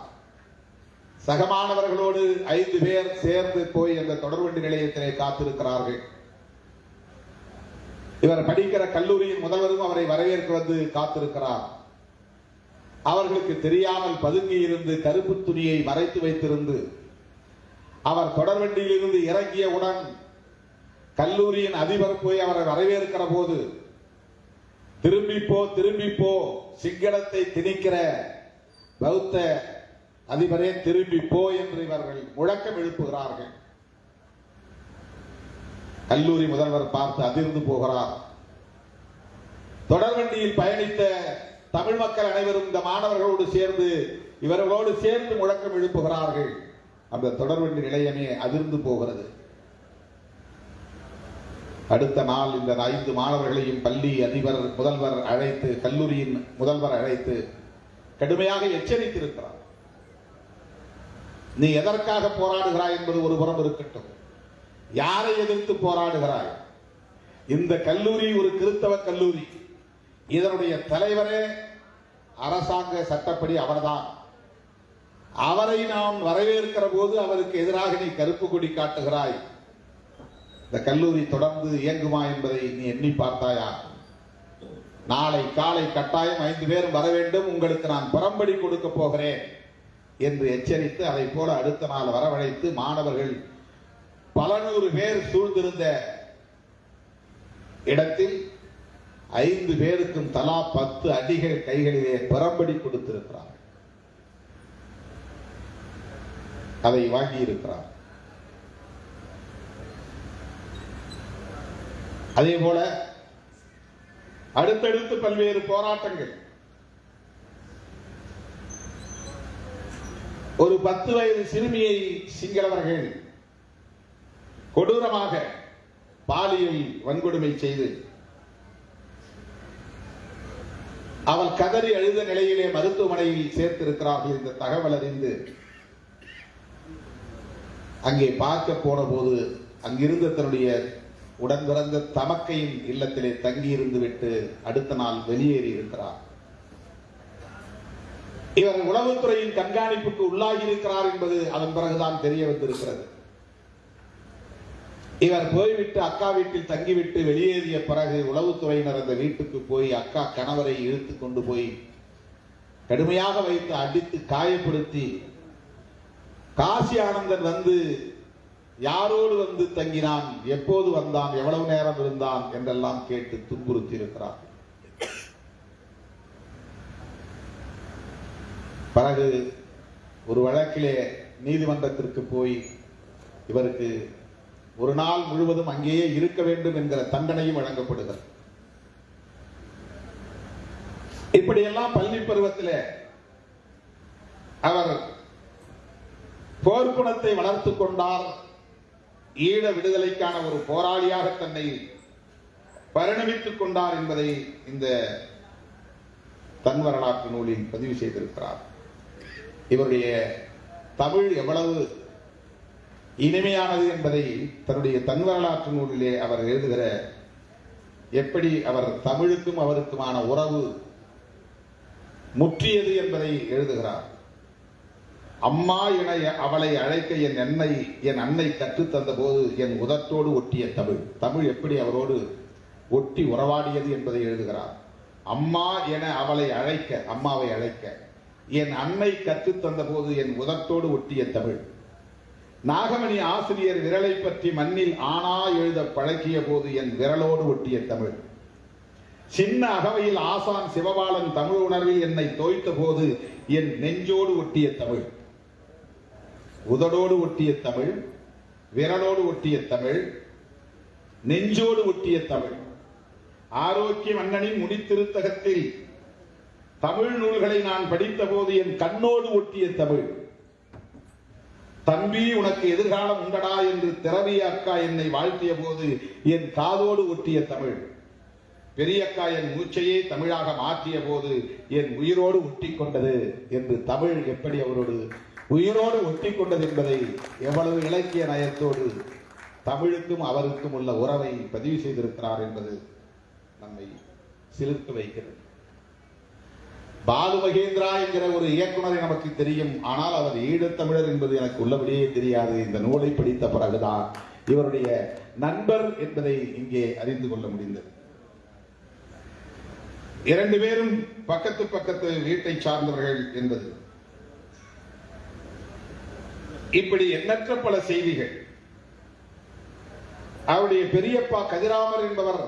சகமானவர்களோடு 5 பேர் சேர்ந்து போய் அந்த தொடர்வண்டி நிலையத்திலே காத்திருக்கிறார்கள். இவர் படிக்கிற கல்லூரியின் முதல்வரும் அவரை வரவேற்க வந்து காத்திருக்கிறார். அவர்களுக்கு தெரியாமல் பதுங்கி இருந்து கருப்பு துணியை மறைத்து வைத்திருந்து அவர் தொடர்வண்டியில் இருந்து இறங்கியவுடன் கல்லூரியின் அதிபர் போய் அவரை வரவேற்கிற போது திரும்பி போ சிங்களத்தை திணிக்கிற பௌத்த அதிபரே திரும்பி போ என்று இவர்கள் முழக்கம் எழுப்புகிறார்கள். கல்லூரி முதல்வர் பார்த்து அதிர்ந்து போகிறார். தொடர்வண்டியில் பயணித்த தமிழ் மக்கள் அனைவரும் இந்த மாணவர்களோடு சேர்ந்து இவர்களோடு சேர்ந்து முழக்கம் எழுப்புகிறார்கள். அந்த தொடர்வண்டி நிலையமே அதிர்ந்து போகிறது. அடுத்த நாள் இந்த 5 மாணவர்களையும் பள்ளி அதிபர் முதல்வர் அழைத்து கல்லூரியின் முதல்வர் அழைத்து கடுமையாக எச்சரித்திருக்கிறார். நீ எதற்காக போராடுகிறாய் என்பது ஒரு புறம் இருக்கட்டும், யாரை எதிர்த்து போராடுகிறாய்? இந்த கல்லூரி ஒரு கிறிஸ்தவ கல்லூரி. இதனுடைய தலைவரே அரசாங்க சட்டப்படி அவர்தான். அவரை நாம் வரவேற்கிற போது அவருக்கு எதிராக நீ கருப்பு கொடி காட்டுகிறாய். இந்த கல்லூரி தொடர்ந்து இயங்குமா என்பதை நீ எண்ணி பார்த்தாயா? நாளை காலை கட்டாயம் 5 பேரும் வர வேண்டும், உங்களுக்கு நான் புறம்படி கொடுக்க போகிறேன் என்று எச்சரித்து அதை போல அடுத்த நாள் வரவழைத்து மாணவர்கள் பல 100 பேர் சூழ்ந்திருந்த இடத்தில் 5 பேருக்கும் தலா 10 அடிகள் கைகளிலே புறம்படி கொடுத்திருக்கிறார். அதை வாங்கி இருக்கிறார். அதே போல அடுத்தடுத்து பல்வேறு போராட்டங்கள். ஒரு 10 வயது சிறுமியை சிங்களவர்கள் கொடூரமாக பாலியல் வன்கொடுமை செய்து அவள் கதறி அழுத நிலையிலே மருத்துவமனையில் சேர்த்திருக்கிறார்கள். இந்த தகவல் அறிந்து அங்கே பார்க்க போன போது அங்கிருந்த தன்னுடைய உடன் பிறந்த தமக்கையின் இல்லத்திலே தங்கி இருந்து விட்டு அடுத்த நாள் வெளியேறி இருக்கிறார். இவர் உளவுத்துறையின் கண்காணிப்புக்கு உள்ளாகி இருக்கிறார் என்பது அதன் பிறகுதான் தெரிய வந்திருக்கிறது. இவர் போய்விட்டு அக்கா வீட்டில் தங்கிவிட்டு வெளியேறிய பிறகு உளவுத்துறையினர் அந்த வீட்டுக்கு போய் அக்கா கணவரை இழுத்து கொண்டு போய் கடுமையாக வைத்து அடித்து காயப்படுத்தி, காசி ஆனந்தன் வந்து யாரோடு வந்து தங்கினான், எப்போது வந்தான், எவ்வளவு நேரம் இருந்தான் என்றெல்லாம் கேட்டு துன்புறுத்தி இருக்கிறார். பிறகு ஒரு வழக்கிலே நீதிமன்றத்திற்கு போய் இவருக்கு ஒரு நாள் முழுவதும் அங்கேயே இருக்க வேண்டும் என்கிற தண்டனையும் வழங்கப்படுகிறது. இப்படியெல்லாம் பள்ளி பருவத்தில் அவர் போர்க்குணத்தை வளர்த்துக் கொண்டார். ஈழ விடுதலைக்கான ஒரு போராளியாக தன்னை பரிணமித்துக் கொண்டார் என்பதை இந்த தன் வரலாற்று நூலில் பதிவு செய்திருக்கிறார். இவருடைய தமிழ் எவ்வளவு இனிமையானது என்பதை தன்னுடைய தன் வரலாற்று நூலிலே அவர் எழுதுகிற, எப்படி அவர் தமிழுக்கும் அவருக்குமான உறவு முற்றியது என்பதை எழுதுகிறார். அம்மா என அவளை அழைக்க என் அன்னை கற்றுத்தந்த போது என் உதட்டோடு ஒட்டிய தமிழ். தமிழ் எப்படி அவரோடு ஒட்டி உறவாடியது என்பதை எழுதுகிறார். அம்மா என அவளை அழைக்க, அம்மாவை அழைக்க என் அன்னை கற்றுத்தந்த போது என் உதட்டோடு ஒட்டிய தமிழ். நாகமணி ஆசிரியர் விரலை பற்றி மண்ணில் ஆனா எழுத பழக்கிய போது என் விரலோடு ஒட்டிய தமிழ். சின்ன அகவையில் ஆசான் சிவபாலன் தமிழ் உணர்வில் என்னை தோய்த்த போது என் நெஞ்சோடு ஒட்டிய தமிழ். உதடோடு ஒட்டிய தமிழ், விரலோடு ஒட்டிய தமிழ், நெஞ்சோடு ஒட்டிய தமிழ். ஆரோக்கிய மன்னனின் முடித்திருத்தகத்தில் தமிழ் நூல்களை நான் படித்த போது என் கண்ணோடு ஒட்டிய தமிழ். தம்பி உனக்கு எதிர்காலம் உண்டடா என்று திரவிய அக்கா என்னை வாழ்த்திய போது என் காதோடு ஒட்டிய தமிழ். பெரியக்கா என் மூச்சையே தமிழாக மாற்றிய போது என் உயிரோடு ஒட்டி கொண்டது என்று தமிழ் எப்படி அவரோடு உயிரோடு ஒட்டி கொண்டது என்பதை எவ்வளவு இலக்கிய நயத்தோடு தமிழுக்கும் அவருக்கும் உள்ள உறவை பதிவு செய்திருக்கிறார் என்பது நம்மை சிலிர்த்து வைக்கிறது. பாலு மகேந்திரா என்கிற ஒரு இயக்குனரை நமக்கு தெரியும். ஆனால் அவர் ஈழத்தமிழர் என்பது எனக்கு உள்ளபடியே தெரியாது. இந்த நூலை படித்த பிறகுதான் இவருடைய நண்பர் என்பதை இங்கே அறிந்து கொள்ள முடிந்தது. இரண்டு பேரும் பக்கத்து பக்கத்து வீட்டை சார்ந்தவர்கள் என்பது, இப்படி எண்ணற்ற பல செய்திகள். அவருடைய பெரியப்பா கதிராமர் என்பவர்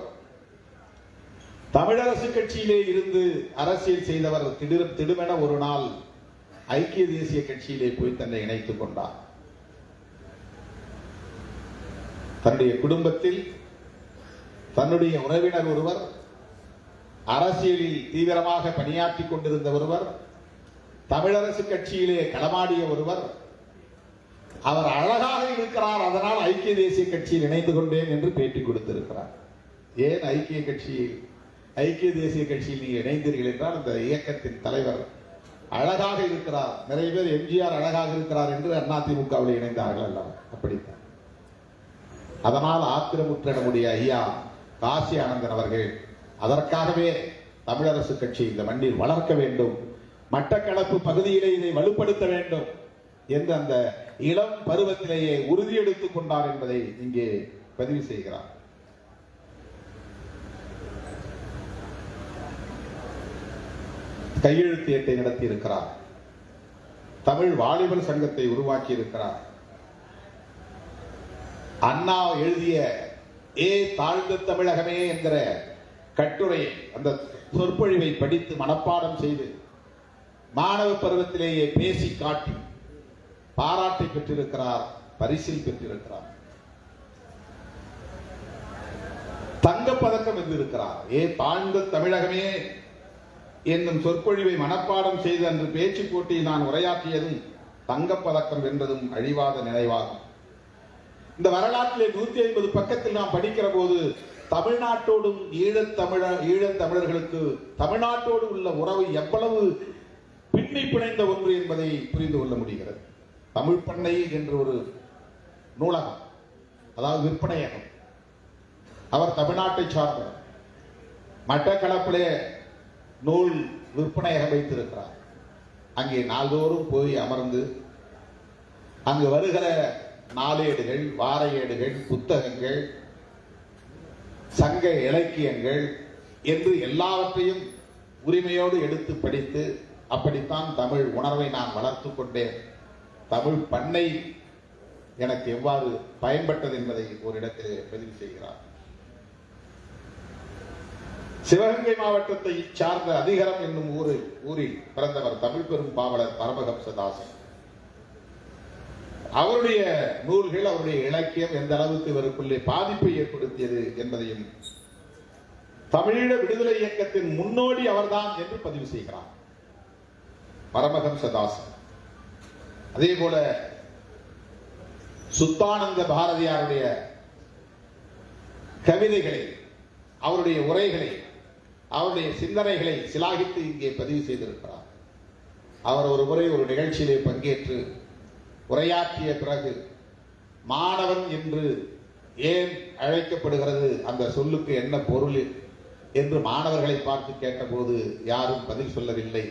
தமிழரசு கட்சியிலே இருந்து அரசியல் செய்தவர். திடுமென ஒரு நாள் ஐக்கிய தேசிய கட்சியிலே போய் தன்னை இணைத்துக் கொண்டார். தன்னுடைய குடும்பத்தில் தன்னுடைய உறவினர் ஒருவர், அரசியலில் தீவிரமாக பணியாற்றிக் கொண்டிருந்த ஒருவர், தமிழரசு கட்சியிலே களமாடிய ஒருவர், அவர் அழகாக இருக்கிறார், அதனால் ஐக்கிய தேசிய கட்சியில் இணைந்து கொண்டேன் என்று பேட்டி கொடுத்திருக்கிறார். ஏன் ஐக்கிய தேசிய கட்சியில் நீங்க இணைந்தீர்கள் என்றால், அந்த இயக்கத்தின் தலைவர் அழகாக இருக்கிறார், நிறைய பேர் எம்ஜிஆர் அழகாக இருக்கிறார் என்று அதிமுகவில் இணைந்தார்கள் அல்ல, அப்படித்தான். அதனால் ஆத்திரமுற்ற நம்முடைய ஐயா காசி ஆனந்தன் அவர்கள் அதற்காகவே தமிழரசு கட்சி இந்த மண்ணில் வளர்க்க வேண்டும், மட்டக்களப்பு பகுதியிலே இதை வலுப்படுத்த வேண்டும் என்று அந்த இளம் பருவத்திலேயே உறுதியெடுத்துக் கொண்டார் என்பதை இங்கே பதிவு செய்கிறார். கையெழுத்து ஏட்டை நடத்தி இருக்கிறார். தமிழ் வாலிபர் சங்கத்தை உருவாக்கி இருக்கிறார். அண்ணா எழுதிய ஏ தாழ்ந்த தமிழகமே என்கிற கட்டுரையை, அந்த சொற்பொழிவை படித்து மனப்பாடம் செய்து மாணவ பருவத்திலேயே பேசி காட்டி பாராட்டை பெற்றிருக்கிறார், பரிசில் பெற்றிருக்கிறார், தங்கப்பதக்கம் வென்றிருக்கிறார். ஏ தாழ்ந்த தமிழகமே என்னும் சொற்பொழிவை மனப்பாடம் செய்து அன்று பேச்சு போட்டியில் நான் உரையாற்றியதும் தங்கப்பதக்கம் வென்றதும் அழிவாத நினைவாகும். இந்த வரலாற்றிலே 150 பக்கத்தில் நாம் படிக்கிற போது தமிழ்நாட்டோடும் ஈழத்தமிழர்களுக்கு தமிழ்நாட்டோடு உள்ள உறவு எவ்வளவு பின்னி பிணைந்த ஒன்று என்பதை புரிந்து கொள்ள முடிகிறது. தமிழ் பண்ணை என்ற ஒரு நூலகம், அதாவது விற்பனையகம், அவர் தமிழ்நாட்டை சார்ந்தவர். மட்டக்களப்பிலே நூல் விற்பனையகம் வைத்திருக்கிறார். அங்கே நாள்தோறும் போய் அமர்ந்து அங்கு வருகிற நாளேடுகள், வார ஏடுகள், புத்தகங்கள், சங்க இலக்கியங்கள் என்று எல்லாவற்றையும் உரிமையோடு எடுத்து படித்து, அப்படித்தான் தமிழ் உணர்வை நான் வளர்த்து கொண்டேன், தமிழ் பண்ணை எனக்கு எவ்வாறு பயன்பட்டது என்பதை ஒரு இடத்திலே பதிவு செய்கிறார். சிவகங்கை மாவட்டத்தை சார்ந்த அதிகரம் என்னும் ஊரில் பிறந்தவர் தமிழ் பெரும் பாவலர் பரமஹம்சதாசன். அவருடைய நூல்கள், அவருடைய இலக்கியம் எந்த அளவுக்கு இவருக்குள்ளே பாதிப்பை ஏற்படுத்தியது என்பதையும், தமிழீழ விடுதலை இயக்கத்தின் முன்னோடி அவர்தான் என்று பதிவு செய்கிறார் பரமஹம்சதாசன். அதே போல சுத்தானந்த பாரதியாருடைய கவிதைகளை, அவருடைய உரைகளை, அவருடைய சிந்தனைகளை சிலாகித்து இங்கே பதிவு செய்திருக்கிறார். அவர் ஒரு முறை ஒரு நிகழ்ச்சியிலே பங்கேற்று உரையாற்றிய பிறகு, மாணவன் என்று ஏன் அழைக்கப்படுகிறது, அந்த சொல்லுக்கு என்ன பொருள் என்று மாணவர்களை பார்த்து கேட்டபோது யாரும் பதில் சொல்லவில்லை.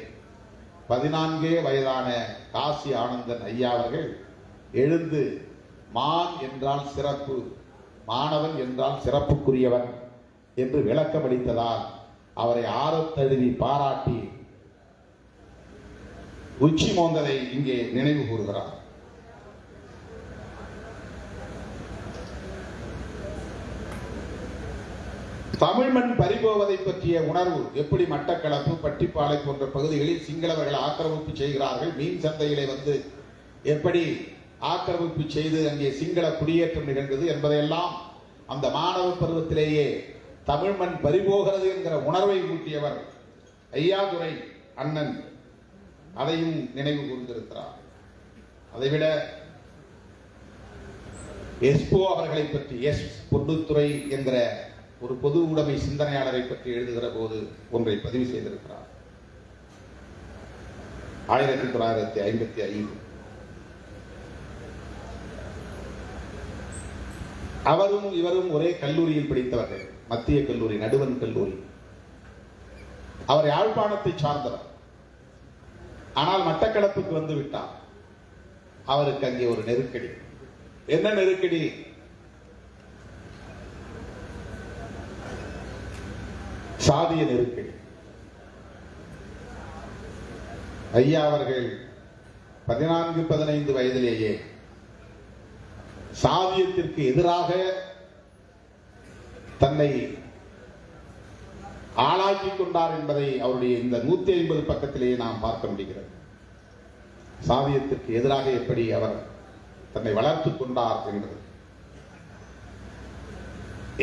14 வயதான காசி ஆனந்தன் ஐயா அவர்கள் எழுந்து, மான் என்றால் சிறப்பு, மாணவன் என்றால் சிறப்புக்குரியவன் என்று விளக்கமளித்ததால் அவரை ஆரத்தழுவி பாராட்டி உச்சி மோந்ததை இங்கே நினைவு கூறுகிறார். தமிழ் மண் பறிபோவதை பற்றிய உணர்வு எப்படி மட்டக்களப்பு, பட்டிப்பாலை போன்ற பகுதிகளில் சிங்களவர்கள் ஆக்கிரமிப்பு செய்கிறார்கள், மீன் சந்தையிலே வந்து எப்படி ஆக்கிரமிப்பு செய்து அங்கே சிங்கள குடியேற்றம் நிகழ்ந்தது என்பதையெல்லாம் அந்த மாணவ பருவத்திலேயே தமிழ் மண் பறிபோகிறது என்கிற உணர்வை ஊட்டியவர் ஐயாதுரை அண்ணன். அதையும் நினைவு கூர்ந்திருக்கிறார். அதைவிட எஸ்போ அவர்களை பற்றி, எஸ் பொன்னுத்துறை என்கிற ஒரு பொது உடைமை சிந்தனையாளரை பற்றி எழுதுகிற போது ஒன்றை பதிவு செய்திருக்கிறார். 1955 அவரும் இவரும் ஒரே கல்லூரியில் படித்தவர்கள், மத்திய கல்லூரி, நடுவன் கல்லூரி. அவர் யாழ்ப்பாணத்தை சார்ந்தவர். ஆனால் மட்டக்களப்புக்கு வந்து விட்டார். அவருக்கு அங்கே ஒரு நெருக்கடி. என்ன நெருக்கடி? சாதிய நெருக்கடி. ஐயா அவர்கள் 14-15 வயதிலேயே சாதியத்திற்கு எதிராக தன்னை ஆளாக்கிக் கொண்டார் என்பதை அவருடைய இந்த 150 பக்கத்திலேயே நாம் பார்க்க முடிகிறது. சாதியத்திற்கு எதிராக எப்படி அவர் தன்னை வளர்த்துக் கொண்டார் என்பது.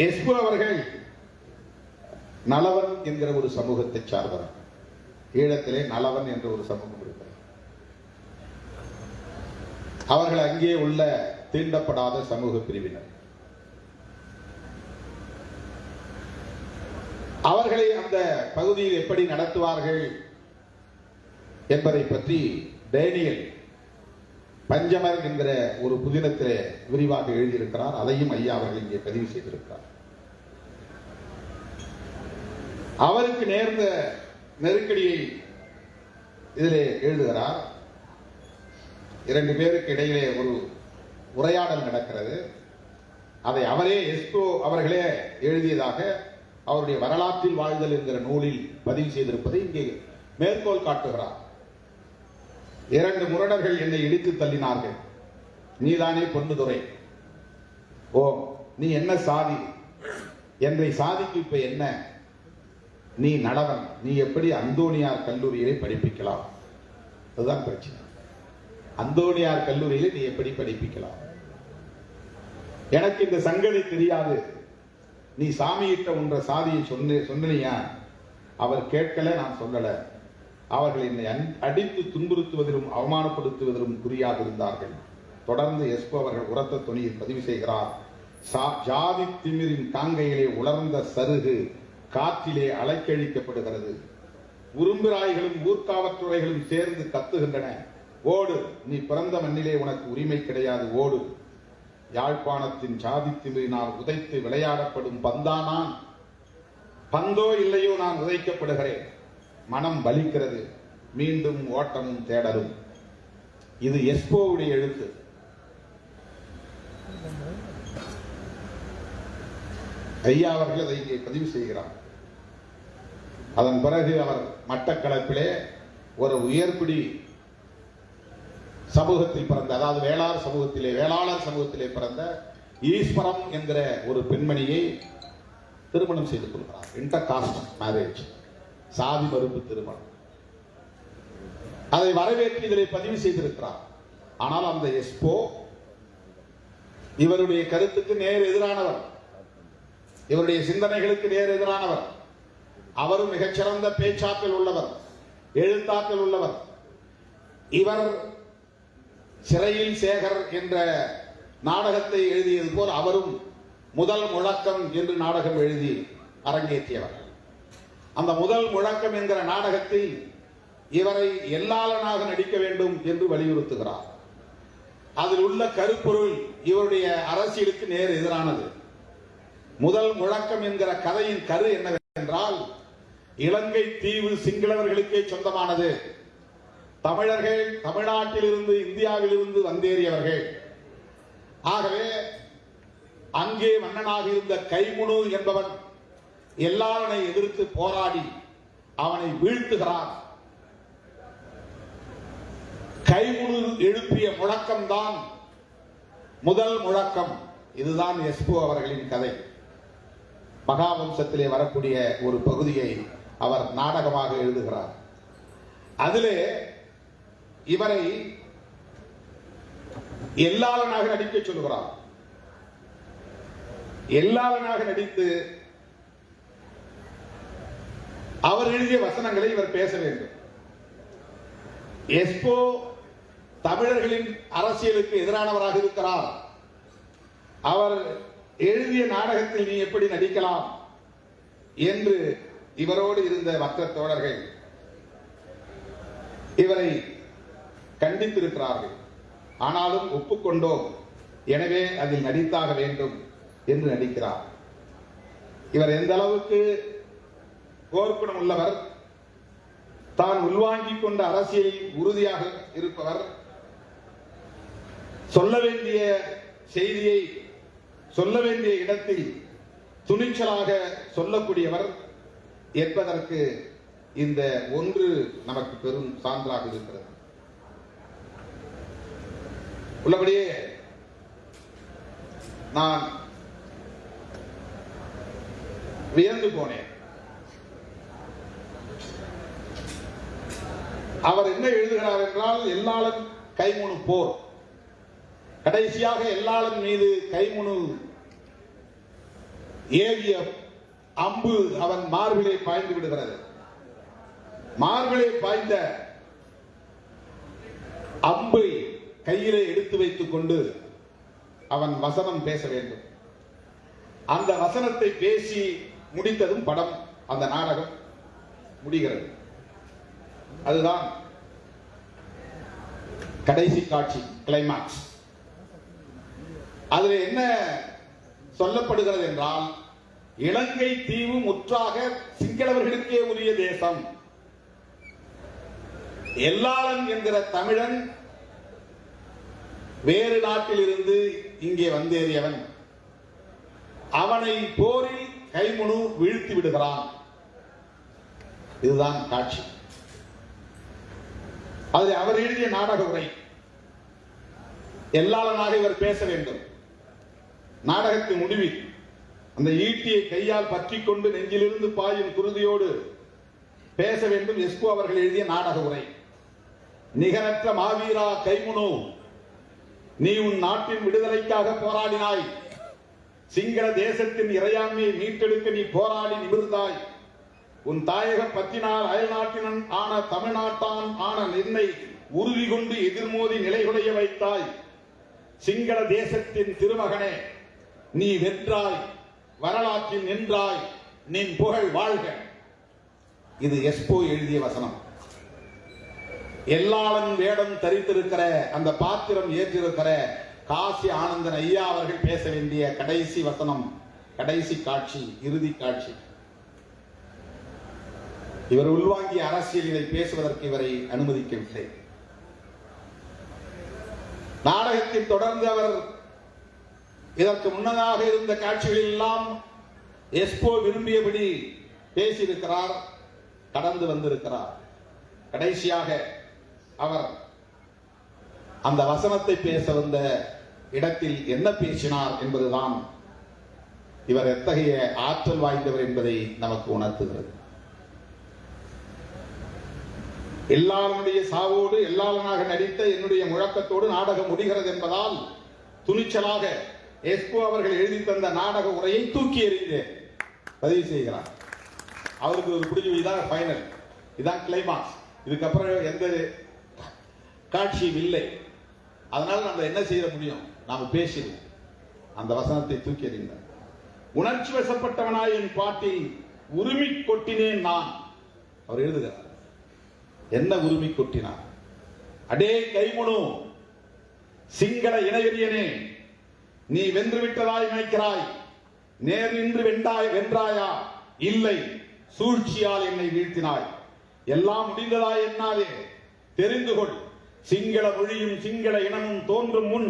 எஸ்பு அவர்கள் நலவன் என்கிற ஒரு சமூகத்தை சார்ந்தவர். ஈழத்திலே நலவன் என்ற ஒரு சமூகம் இருக்கிறது. அவர்கள் அங்கே உள்ள தீண்டப்படாத சமூக பிரிவினர். அவர்களை அந்த பகுதியில் எப்படி நடத்துவார்கள் என்பதை பற்றி டேனியல் பஞ்சமர் என்கிற ஒரு புதினத்திலே விரிவாக எழுதியிருக்கிறார். அதையும் ஐயா அவர்கள் இங்கே பதிவு செய்திருக்கிறார். அவருக்கு நேர்ந்த நெருக்கடியை இதிலே எழுதுகிறார். 2 பேருக்கு இடையிலே ஒரு உரையாடல் நடக்கிறது. அதை அவரே எஸ்கோ அவர்களே எழுதியதாக அவருடைய வரலாற்றில் வாழ்தல் என்கிற நூலில் பதிவு செய்திருப்பதை இங்கே மேற்கோள் காட்டுகிறார். 2 முரடர்கள் என்னை இடித்து தள்ளினார்கள். நீதானே பொன்னுதுரை? ஓ, நீ என்ன சாதி? என்னை சாதிக்கு இப்ப என்ன? நீ நலவன். நீ எப்படி அந்தோணியார் கல்லூரியிலே படிப்பிக்கலாம்? அதுதான் பிரச்சனை. அந்தோணியார் கல்லூரியிலே நீ எப்படி படிப்பிக்கலாம்? எனக்கு இந்த சங்கதி தெரியாது. நீ சாமியிட்ட உன்ற சாதியை சொன்னியா? அவர் கேட்கல, நான் சொல்லல. அவர்கள் என்னை அடித்து துன்புறுத்துவதிலும் அவமானப்படுத்துவதிலும் குறியாக இருந்தார்கள். தொடர்ந்து எஸ்போ அவர்கள் உரத்த துணியில் பதிவு செய்கிறார். ஜாதி திமிரின் காங்கையிலே உலர்ந்த சருகு காற்றிலே அலைக்கழிக்கப்படுகிறது. உரும்பிராய்களும் ஊர்காவற்றுறைகளும் சேர்ந்து கத்துகின்றன. ஓடு, நீ பிறந்த மண்ணிலே உனக்கு உரிமை கிடையாது, ஓடு. யாழ்ப்பாணத்தின் சாதித்திமிரினால் உதைத்து விளையாடப்படும் பந்தானான். பந்தோ இல்லையோ நான் உதைக்கப்படுகிறேன். மனம் வலிக்கிறது. மீண்டும் ஓட்டமும் தேடலும். இது எஸ்போவுடைய எழுத்து. ஐயா அவர்கள் அதை இங்கே பதிவு செய்கிறார். அதன் பிறகு அவர் மட்டக்களப்பிலே ஒரு உயர்குடி சமூகத்தில் பிறந்த, அதாவது வேளாளர் சமூகத்திலே பிறந்த ஈஸ்வரம் என்கிற ஒரு பெண்மணியை திருமணம் செய்து கொள்கிறார். இன்டர் காஸ்ட் மேரேஜ், சாதி மறுப்பு திருமணம். அதை வரவேற்று இதிலே பதிவு செய்திருக்கிறார். ஆனால் அந்த எஸ்போ இவருடைய கருத்துக்கு நேர் எதிரானவர், இவருடைய சிந்தனைகளுக்கு நேர் எதிரானவர். அவரும் மிகச்சிறந்த பேச்சாற்றல் உள்ளவர், எழுத்தாற்றல் உள்ளவர். இவர் சிறையில் சேகர் என்ற நாடகத்தை எழுதியது போல் அவரும் முதல் முழக்கம் என்று நாடகம் எழுதி அரங்கேற்றியவர். அந்த முதல் முழக்கம் என்கிற நாடகத்தில் இவரை எல்லாளனாக நடிக்க வேண்டும் என்று வலியுறுத்துகிறார். அதில் உள்ள கருப்பொருள் இவருடைய அரசியலுக்கு நேர் எதிரானது. முதல் முழக்கம் என்கிற கதையின் கரு என்னவென்றால், இலங்கை தீவு சிங்களவர்களுக்கே சொந்தமானது. தமிழர்கள் தமிழ்நாட்டில் இருந்து இந்தியாவில் இருந்து வந்தேறியவர்கள். ஆகவே அங்கே மன்னனாக இருந்த கைமுனு என்பவன் எல்லாளனை எதிர்த்து போராடி அவனை வீழ்த்துகிறான். கைமுனு எழுப்பிய முழக்கம்தான் முதல் முழக்கம். இதுதான் எஸ்போ அவர்களின் கதை. மகாவம்சத்திலே வரக்கூடிய ஒரு பகுதியை அவர் நாடகமாக எழுதுகிறார். அதிலே இவரை எல்லாளனாக நடிக்க சொல்கிறார். எல்லாளனாக நடித்து அவர் எழுதிய வசனங்களை இவர் பேச வேண்டும். எஸ்போ தமிழர்களின் அரசியலுக்கு எதிரானவராக இருக்கிறார். அவர் எழுதிய நாடகத்தில் நீ எப்படி நடிக்கலாம் என்று இவரோடு இருந்த மற்ற தோழர்கள் இவரை கண்டித்திருக்கிறார்கள். ஆனாலும் ஒப்புக்கொண்டோம், எனவே அதில் நடித்தாக வேண்டும் என்று நடிக்கிறார். இவர் எந்த அளவுக்கு போர்க்குணம் உள்ளவர், தான் உள்வாங்கிக் கொண்ட அரசியலில் உறுதியாக இருப்பவர், சொல்ல வேண்டிய செய்தியை சொல்ல வேண்டிய இடத்தில் துணிச்சலாக சொல்லக்கூடியவர் என்பதற்கு இந்த ஒன்று நமக்கு பெரும் சான்றாக இருக்கிறது. உள்ளபடியே நான் வியந்து போனேன். அவர் என்ன எழுதுகிறார் என்றால், எல்லாளன் கைமுனு போர். கடைசியாக எல்லாளன் மீது கைமுனு ஏவிய அம்பு அவன் மார்பிலே பாய்ந்து விடுகிறது. மார்பிலே பாய்ந்த அம்பை கையிலே எடுத்து வைத்துக் கொண்டு அவன் வசனம் பேச வேண்டும். அந்த வசனத்தை பேசி முடித்ததும் படம், அந்த நாடகம் முடிகிறது. அதுதான் கடைசி காட்சி, கிளைமாக்ஸ். அதில் என்ன சொல்லப்படுகிறது என்றால், இலங்கை தீவு முற்றாக சிங்களவர்களுக்கே உரிய தேசம். எல்லாளன் என்கிற தமிழன் வேறு நாட்டில் இருந்து இங்கே வந்தேறியவன். அவனை போரில் கைமுனு வீழ்த்தி விடுகிறான். இதுதான் காட்சி. அதில் அவர் எழுதிய நாடக உரை. எல்லாளனாக இவர் பேச வேண்டும். நாடகத்தின் முடிவில் அந்த ஈட்டியை கையால் பற்றிக் கொண்டு நெஞ்சிலிருந்து பாயும் குருதியோடு பேச வேண்டும். எஸ்போ அவர்கள் எழுதிய நாடக உரை. நிகரற்ற மாவீரா கைமுனு, நீ உன் நாட்டின் விடுதலைக்காக போராடினாய். சிங்கள தேசத்தின் இறையாண்மையை மீட்டெடுக்க நீ போராடி நிமிர்ந்தாய். உன் தாயக பற்றினால் அயல் நாட்டினன் ஆன தமிழ்நாட்டான் ஆன நின்னை உறுதி கொண்டு எதிர்மோதி நிலைகுலைய வைத்தாய். சிங்கள தேசத்தின் திருமகனே, நீ வென்றாய், வரலாற்றில் நின்றாய், நின் புகழ் வாழ்க. இது எஸ்போ எழுதிய வசனம். எல்லாளன் வேடம் தரித்திருக்கிற, அந்த பாத்திரம் ஏற்றிருக்கிற காசி ஆனந்தன் ஐயா அவர்கள் பேச வேண்டிய கடைசி வசனம், கடைசி காட்சி, இறுதி காட்சி. இவர் உள்வாங்கிய அரசியல் இதை பேசுவதற்கு இவரை அனுமதிக்கவில்லை. நாடகத்தில் தொடர்ந்து அவர் இதற்கு முன்னதாக இருந்த காட்சிகளில் எல்லாம் எஸ்போ விரும்பியபடி பேசியிருக்கிறார், கடந்து வந்திருக்கிறார். கடைசியாக அவர் அந்த வசனத்தை பேச வந்த இடத்தில் என்ன பேசினார் என்பதுதான் இவர் எத்தகைய ஆற்றல் வாய்ந்தவர் என்பதை நமக்கு உணர்த்துகிறது. எல்லாருடைய சாவோடு எல்லாளனாக நடித்த என்னுடைய முழக்கத்தோடு நாடகம் முடிகிறது என்பதால் துணிச்சலாக எஸ்போ அவர்கள் எழுதி தந்த நாடக உரையை தூக்கி எறிந்து பதிவு செய்கிறார். அவருக்கு ஒரு பிடிச்சி, இதான் ஃபைனல், இதான் கிளைமாக்ஸ், இதுக்கப்புறம் எந்த காட்சியும் இல்லை, அதனால நம்ம என்ன செய்ய முடியும், நாம பேசிடுவோம். அந்த வசனத்தை தூக்கி எறிந்தார். உணர்ச்சி வசப்பட்டவனாய் என் பாட்டில் உரிமை கொட்டினேன் நான். அவர் எழுதுகிறார், என்ன உரிமை கொட்டினார்? அடே கைமுனு, சிங்கள இணையறியனே, நீ வென்று விட்டதாய் நினைக்கிறாய். நேர் நின்று வென்றாயா? இல்லை, சூழ்ச்சியால் என்னை வீழ்த்தினாய். எல்லாம் முடிந்ததாய் என்னாலே தெரிந்து கொள். சிங்கள மொழியும் சிங்கள இனமும் தோன்றும் முன்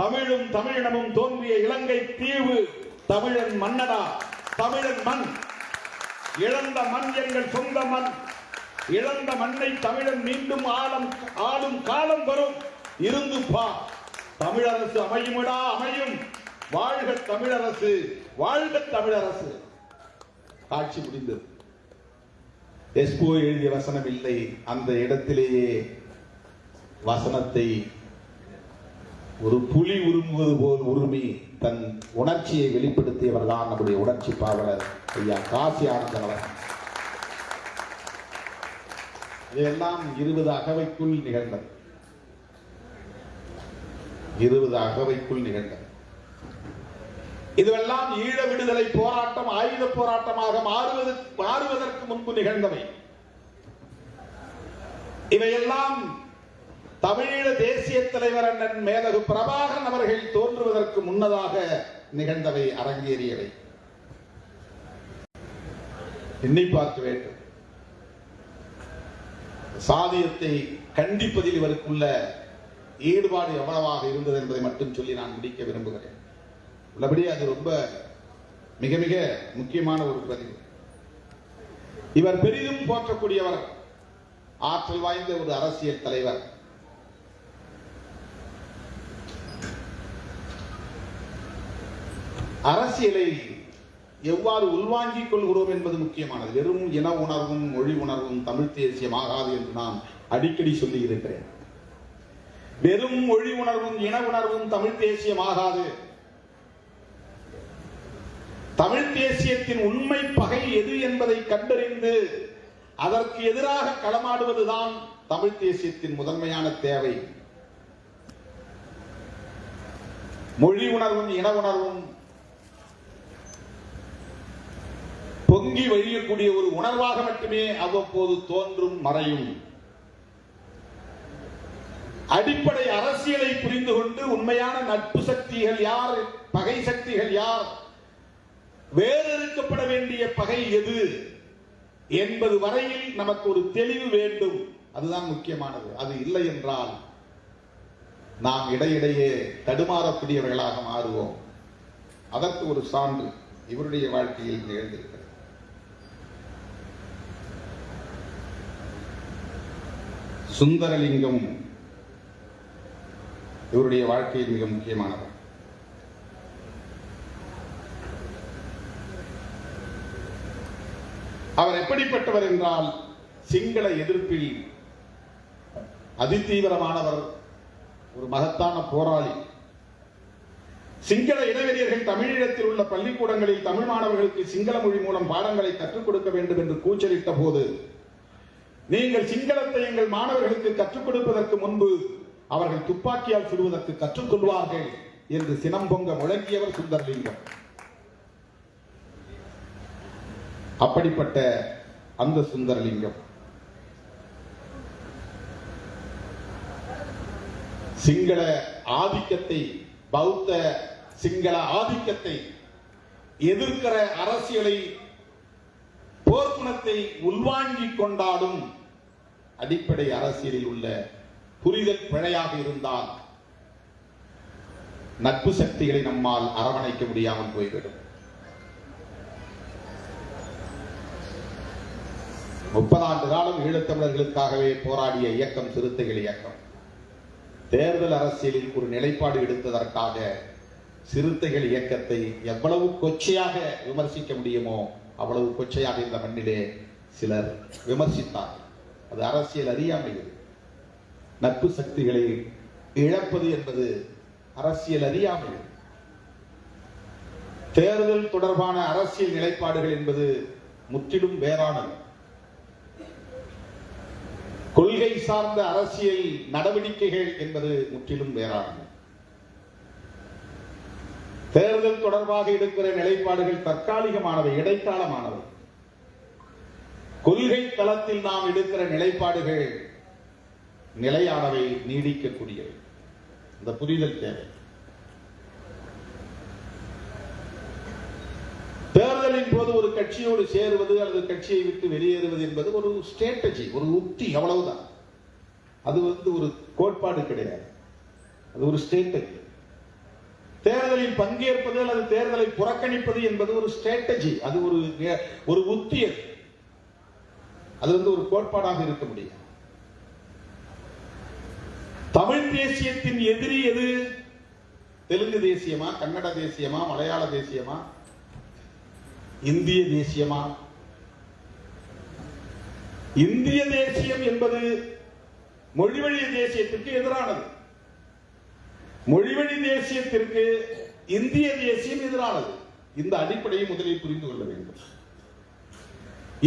தமிழும் தமிழினமும் தோன்றிய இலங்கை தீவு தமிழன் மன்னடா. தமிழன் மண், இழந்த மண் எங்கள் சொந்த மண். இழந்த மண்ணை தமிழன் மீண்டும் ஆளும் காலம் வரும். இருந்து பா, தமிழரசு அமையுமடா, அமையும். வாழ்க தமிழரசு, வாழ்க தமிழரசு. காட்சி முடிந்தது. எஸ்போ எழுதிய வசனம் இல்லை. அந்த இடத்திலேயே வசனத்தை ஒரு புலி உருமுவது போல் உரிமை தன் உணர்ச்சியை வெளிப்படுத்தியவர் தான் நம்முடைய உணர்ச்சி பாவலர் ஐயா காசி ஆனந்தன் அவர்கள். இதெல்லாம் 20 அகவைக்குள் நிகழ்ந்தது. 20 அகவைக்குள் நிகழ்ந்தது. இதுவெல்லாம் ஈழ விடுதலை போராட்டம் ஆயுத போராட்டமாக மாறுவதற்கு முன்பு நிகழ்ந்தவை. இவையெல்லாம் தமிழீழ தேசிய தலைவர் அண்ணன் மேதகு பிரபாகரன் அவர்கள் தோன்றுவதற்கு முன்னதாக நிகழ்ந்தவை, அரங்கேறியவை. எண்ணி பார்க்க வேண்டும். சாதியத்தை கண்டிப்பதில் இவருக்குள்ள ஈடுபாடு எவ்வளவாக இருந்தது என்பதை மட்டும் சொல்லி நான் முடிக்க விரும்புகிறேன். உள்ளபடி அது ரொம்ப மிக மிக முக்கியமான ஒரு பதிவு. இவர் பெரிதும் போற்றக்கூடியவர், ஆற்றல் வாய்ந்த ஒரு அரசியல் தலைவர். அரசியலை எவ்வாறு உள்வாங்கிக் கொள்கிறோம் என்பது முக்கியமானது. வெறும் இன உணர்வும் மொழி உணர்வும் தமிழ் தேசியமாகாது என்று நான் அடிக்கடி சொல்லி இருக்கிறேன். வெறும் மொழி உணர்வும் இன உணர்வும் தமிழ் தேசியமாகாது. தமிழ் தேசியத்தின் உண்மை பகை எது என்பதை கண்டறிந்து அதற்கு எதிராக களமாடுவதுதான் தமிழ் தேசியத்தின் முதன்மையான தேவை. மொழி உணர்வும் இன உணர்வும் பொங்கி வழியக்கூடிய ஒரு உணர்வாக மட்டுமே அவ்வப்போது தோன்றும், மறையும். அடிப்படை அரசியலை புரிந்து கொண்டு உண்மையான நட்பு சக்திகள் யார், பகை சக்திகள் யார், வேறறுக்கப்பட வேண்டிய பகை எது என்பது வரையில் நமக்கு ஒரு தெளிவு வேண்டும். அதுதான் முக்கியமானது. அது இல்லை என்றால் நாம் இடையிடையே தடுமாறக்கூடியவர்களாக மாறுவோம். அதற்கு ஒரு சான்று இவருடைய வாழ்க்கையில் நிகழ்ந்திருக்கிறது. சுந்தரலிங்கம் இவருடைய வாழ்க்கையில் மிக முக்கியமானவர். அவர் எப்படிப்பட்டவர் என்றால் சிங்கள எதிர்ப்பில் அதிதீவிரமானவர், ஒரு மகத்தான போராளி. சிங்கள இனவெறியர்கள் தமிழீழத்தில் உள்ள பள்ளிக்கூடங்களில் தமிழ் மாணவர்களுக்கு சிங்கள மொழி மூலம் பாடங்களை கற்றுக் கொடுக்க வேண்டும் என்று கூச்சலிட்ட போது, நீங்கள் சிங்களத்தை எங்கள் மாணவர்களுக்கு கற்றுக் கொடுப்பதற்கு முன்பு அவர்கள் துப்பாக்கியால் சுடுவதற்கு கற்றுக்கொள்வார்கள் என்று சினம் பொங்க முழங்கியவர் சுந்தரலிங்கம். அப்படிப்பட்ட அந்த சுந்தரலிங்கம் சிங்கள ஆதிக்கத்தை பௌத்த சிங்கள ஆதிக்கத்தை எதிர்க்கிற அரசியலை போர்க்குணத்தை உள்வாங்கிக் கொண்டாலும் அடிப்படை அரசியலில் உள்ள புரிதல் பிழையாக இருந்தால் நட்பு சக்திகளை நம்மால் அரவணைக்க முடியாமல் போய்விடும். 30 ஆண்டு காலம் ஈழத்தமிழர்களுக்காகவே போராடிய இயக்கம் சிறுத்தைகள் இயக்கம் தேர்தல் அரசியலில் ஒரு நிலைப்பாடு எடுத்ததற்காக சிறுத்தைகள் இயக்கத்தை எவ்வளவு கொச்சையாக விமர்சிக்க முடியுமோ அவ்வளவு கொச்சையாக இந்த மண்ணிலே சிலர் விமர்சித்தார். அது அரசியல் அறியாமை. நட்பு சக்திகளை இழப்பது என்பது அரசியல் அறியாமை. தேர்தல் தொடர்பான அரசியல் நிலைப்பாடுகள் என்பது முற்றிலும் வேறானது. கொள்கை சார்ந்த அரசியல் நடவடிக்கைகள் என்பது முற்றிலும் வேறானது. தேர்தல் தொடர்பாக எடுக்கிற நிலைப்பாடுகள் தற்காலிகமானவை, இடைக்காலமானவை. கொள்கை தளத்தில் நாம் எடுக்கிற நிலைப்பாடுகள் நிலையானவை, நீடிக்கக்கூடியவை. இந்த புரிதல் தேவை. தேர்தலின் போது ஒரு கட்சியோடு சேருவது அல்லது கட்சியை விட்டு வெளியேறுவது என்பது ஒரு ஸ்ட்ராட்டஜி, ஒரு உத்தி, அவ்வளவுதான். அது ஒரு கோட்பாடு கிடையாது, அது ஒரு ஸ்ட்ராட்டஜி. தேர்தலில் பங்கேற்பது அல்லது தேர்தலை புறக்கணிப்பது என்பது ஒரு ஸ்ட்ராட்டஜி, அது ஒரு உத்தி. அது ஒரு கோட்பாடாக இருக்க முடியும். தமிழ் தேசியத்தின் எதிரி எது? தெலுங்கு தேசியமா, கன்னட தேசியமா, மலையாள தேசியமா, இந்திய தேசியமா? இந்திய தேசியம் என்பது மொழிவழி தேசியத்திற்கு எதிரானது. மொழிவழி தேசியத்திற்கு இந்திய தேசியம் எதிரானது. இந்த அடிப்படையை முதலில் புரிந்து கொள்ள வேண்டும்.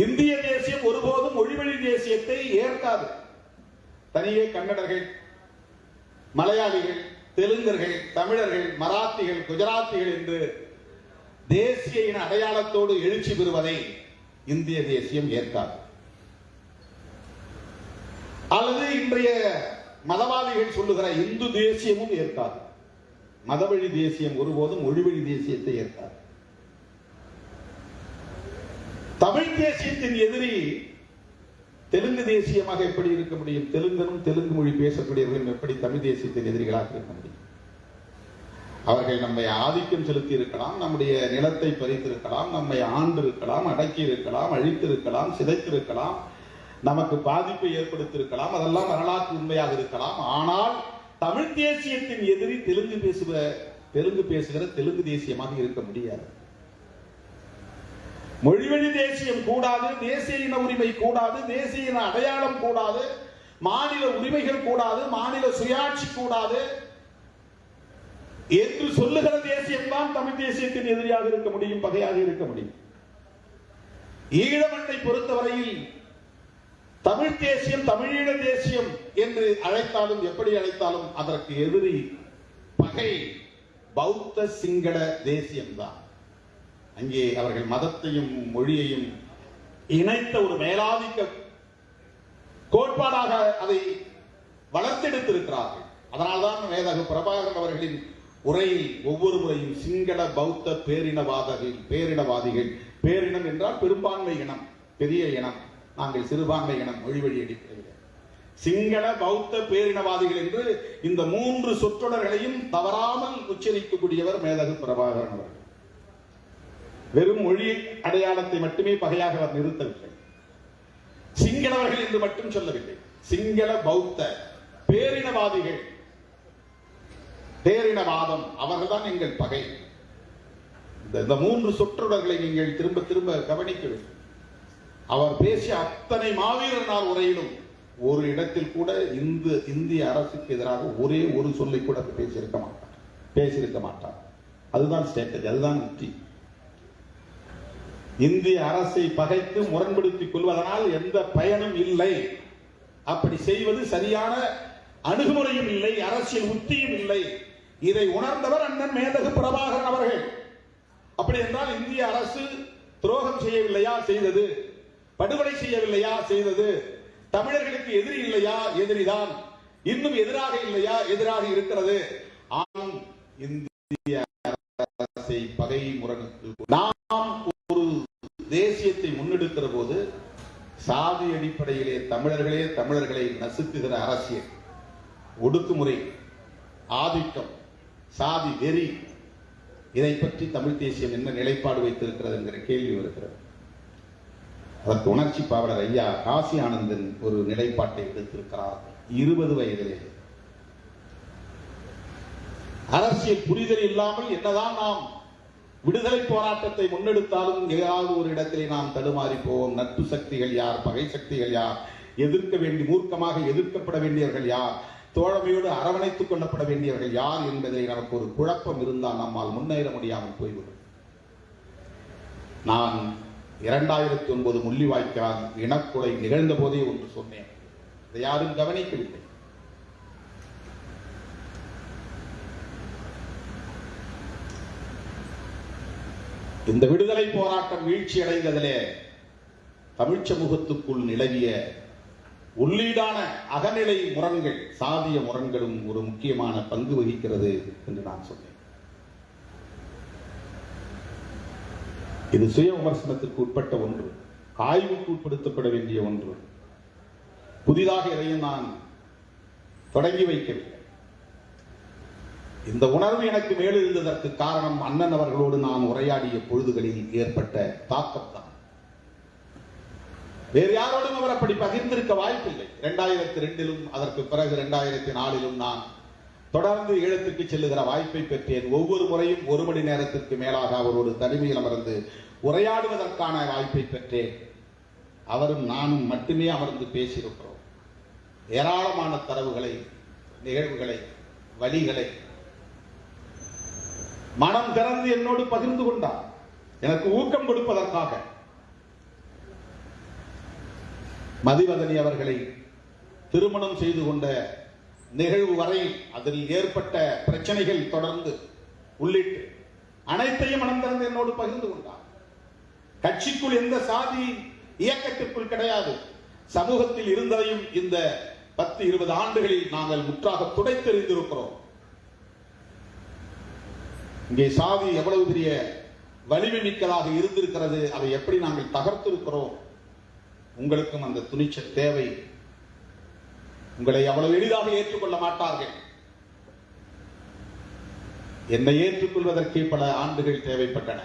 இந்திய தேசியம் ஒருபோதும் மொழிவழி தேசியத்தை ஏற்காது. தனியே கன்னடர்கள், மலையாளிகள், தெலுங்கர்கள், தமிழர்கள், மராத்திகள், குஜராத்திகள் என்று தேசிய இன அடையாளத்தோடு எழுச்சி பெறுவதை இந்திய தேசியம் ஏற்காது. அல்லது இன்றைய மதவாதிகள் சொல்லுகிற இந்து தேசியமும் ஏற்காது. மதவழி தேசியம் ஒருபோதும் மொழிவழி தேசியத்தை ஏற்காது. தமிழ் தேசியத்தின் எதிரி தெலுங்கு தேசியமாக எப்படி இருக்க முடியும்? தெலுங்கனும் தெலுங்கு மொழி பேசக்கூடியவர்களும் எப்படி தமிழ் தேசியத்தின் எதிரிகளாக இருக்க முடியும்? அவர்கள் நம்மை ஆதிக்கம் செலுத்தி இருக்கலாம், நம்முடைய நிலத்தை பறித்திருக்கலாம், நம்மை ஆண்டு இருக்கலாம், அடக்கி இருக்கலாம், அழித்திருக்கலாம், சிதைத்திருக்கலாம், நமக்கு பாதிப்பை ஏற்படுத்தியிருக்கலாம். அதெல்லாம் வரலாற்று உண்மையாக இருக்கலாம். ஆனால் தமிழ் தேசியத்தின் எதிரி தெலுங்கு பேசுகிற தெலுங்கு தேசியமாக இருக்க முடியாது. மொழிவழி தேசியம் கூடாது, தேசிய இன உரிமை கூடாது, தேசிய இன அடையாளம் கூடாது, மாநில உரிமைகள் கூடாது, மாநில சுயாட்சி கூடாது என்று சொல்லுகிற தேசியம் தான் தமிழ் தேசியத்தின் எதிரியாக இருக்க முடியும், பகையாக இருக்க முடியும். ஈழமண்ணை பொறுத்தவரையில் தமிழ் தேசியம், தமிழீழ தேசியம் என்று அழைத்தாலும் எப்படி அழைத்தாலும் அதற்கு எதிரி, பகை பௌத்த சிங்கள தேசியம்தான். அங்கே அவர்கள் மதத்தையும் மொழியையும் இணைத்த ஒரு மேலாதிக்க கோட்பாடாக அதை வளர்த்தெடுத்திருக்கிறார்கள். அதனால்தான் மேதகு பிரபாகரன் அவர்களின் உரையில் ஒவ்வொரு முறையும் சிங்கள பௌத்த பேரினவாதிகள், பேரினம் என்றால் பெரும்பான்மை இனம், பெரிய இனம், நாங்கள் சிறுபான்மை இனம், மொழிவழி அடிப்படையில் சிங்கள பௌத்த பேரினவாதிகள் என்று இந்த 3 சொற்றொடர்களையும் தவறாமல் உச்சரிக்கக்கூடியவர் மேதகு பிரபாகரன் அவர்கள். வெறும் மொழி அடையாளத்தை மட்டுமே பகையாக அவர் நிறுத்தவில்லை, சிங்களவர்கள் என்று மட்டும் சொல்லவில்லை. சிங்கள பௌத்த பேரினவாதிகள், பேரினவாதம், அவர்கள்தான் எங்கள் பகை. இந்த 3 சொற்றொடர்களை நீங்கள் திரும்ப திரும்ப கவனிக்க வேண்டும். அவர் பேசிய அத்தனை மாவீரர் நாள் உரையிலும் ஒரு இடத்தில் கூட இந்திய அரசுக்கு எதிராக ஒரே ஒரு சொல்லை கூட பேசியிருக்க மாட்டார். அதுதான் ஸ்ட்ராட்டஜி, அதுதான் உத்தி. இந்திய அரசை பகைத்து முரண்படுத்திக் கொள்வதனால் எந்த பயனும் இல்லை, அப்படி செய்வது சரியான அணுகுமுறையும் இல்லை, அரசியல் உத்தியும் இல்லை. இதை உணர்ந்தவர் அண்ணன் மேதகு பிரபாகரன் அவர்கள். அப்படி என்றால் இந்திய அரசு துரோகம் செய்யவில்லையா? செய்தது. படுகொலை செய்யவில்லையா? செய்தது. தமிழர்களுக்கு எதிரி இல்லையா? எதிரிதான். இன்னும் எதிராக இல்லையா? எதிராக இருக்கிறது. ஆனும் இந்திய அரசை பகை முரணுக்கு நாம் ஒரு தேசியத்தை முன்னெடுக்கிற போது சாதி அடிப்படையிலே தமிழர்களை நசுக்குகிற அரசியல், ஒடுக்குமுறை, ஆதிக்கம், சாதி வெறி, இதை பற்றி தமிழ் தேசியம் என்ன நிலைப்பாடு வைத்திருக்கிறது என்கிற கேள்வி வருகிறது. அதற்கு உணர்ச்சி பாவலர் ஐயா காசி ஆனந்தன் ஒரு நிலைப்பாட்டை எடுத்திருக்கிறார். 20 வயதிலே அரசியல் புரிதல் இல்லாமல் என்னதான் நாம் விடுதலை போராட்டத்தை முன்னெடுத்தாலும் ஏதாவது ஒரு இடத்திலே நாம் தடுமாறி போவோம். நட்பு சக்திகள் யார், பகை சக்திகள் யார், எதிர்க்க வேண்டிய மூர்க்கமாக எதிர்க்கப்பட வேண்டியவர்கள் யார், தோழமையோடு அரவணைத்துக் கொள்ளப்பட வேண்டியவர்கள் யார் என்பதை நமக்கு ஒரு குழப்பம் இருந்தால் நம்மால் முன்னேற முடியாமல் போய்விடும். நான் 2009 முள்ளிவாய்க்கால் இனக்கொலை நிகழ்ந்த போதே ஒன்று சொன்னேன். இதை யாரும் கவனிக்கவில்லை. இந்த விடுதலை போராட்டம் வீழ்ச்சி அடைந்ததிலே தமிழ் சமூகத்துக்குள் நிலவிய உள்ளீடான அகநிலை முரண்கள், சாதிய முரண்களும் ஒரு முக்கியமான பங்கு வகிக்கிறது என்று நான் சொன்னேன். இது சுய விமர்சனத்திற்கு உட்பட்ட ஒன்று, ஆய்வுக்கு உட்படுத்தப்பட வேண்டிய ஒன்று. புதிதாக எதையும் நான் தொடங்கி வைக்கவில்லை. இந்த உணர்வு எனக்கு மேலெழுந்ததற்கு காரணம் அண்ணன் அவர்களோடு நான் உரையாடிய பொழுதுகளில் ஏற்பட்ட தாக்கம் தான். வேறு யாரோடும் அவர் அப்படி பகிர்ந்திருக்க வாய்ப்பில்லை. 2002 அதற்கு பிறகு 2004 நான் தொடர்ந்து ஈழத்துக்கு செல்லுகிற வாய்ப்பை பெற்றேன். ஒவ்வொரு முறையும் 1 மணி நேரத்திற்கு மேலாக அவரோடு தனிமையில் அமர்ந்து உரையாடுவதற்கான வாய்ப்பை பெற்றேன். அவரும் நானும் மட்டுமே அமர்ந்து பேசியிருக்கிறோம். ஏராளமான தரவுகளை, நிகழ்வுகளை, வழிகளை மனம் திறந்து என்னோடு பகிர்ந்து கொண்டார், எனக்கு ஊக்கம் கொடுப்பதற்காக. மதிவதனி அவர்களை திருமணம் செய்து கொண்ட நிகழ்வு வரை அதில் ஏற்பட்ட பிரச்சனைகள் தொடர்ந்து உள்ளிட்டு அனைத்தையும் மனம் திறந்து என்னோடு பகிர்ந்து கொண்டார். கட்சிக்குள் எந்த சாதி இயக்கத்திற்குள் கிடையாது. சமூகத்தில் இருந்ததையும் இந்த 10-20 ஆண்டுகளில் நாங்கள் முற்றாக துடைத்தெறிந்திருக்கிறோம். இங்கே சாதி எவ்வளவு பெரிய வலிமை மிக்கதாக இருந்திருக்கிறது, அதை எப்படி நாங்கள் தகர்த்திருக்கிறோம். உங்களுக்கும் அந்த துணிச்சல் தேவை. உங்களை அவ்வளவு எளிதாக ஏற்றுக்கொள்ள மாட்டார்கள். என்னை ஏற்றுக்கொள்வதற்கே பல ஆண்டுகள் தேவைப்பட்டன.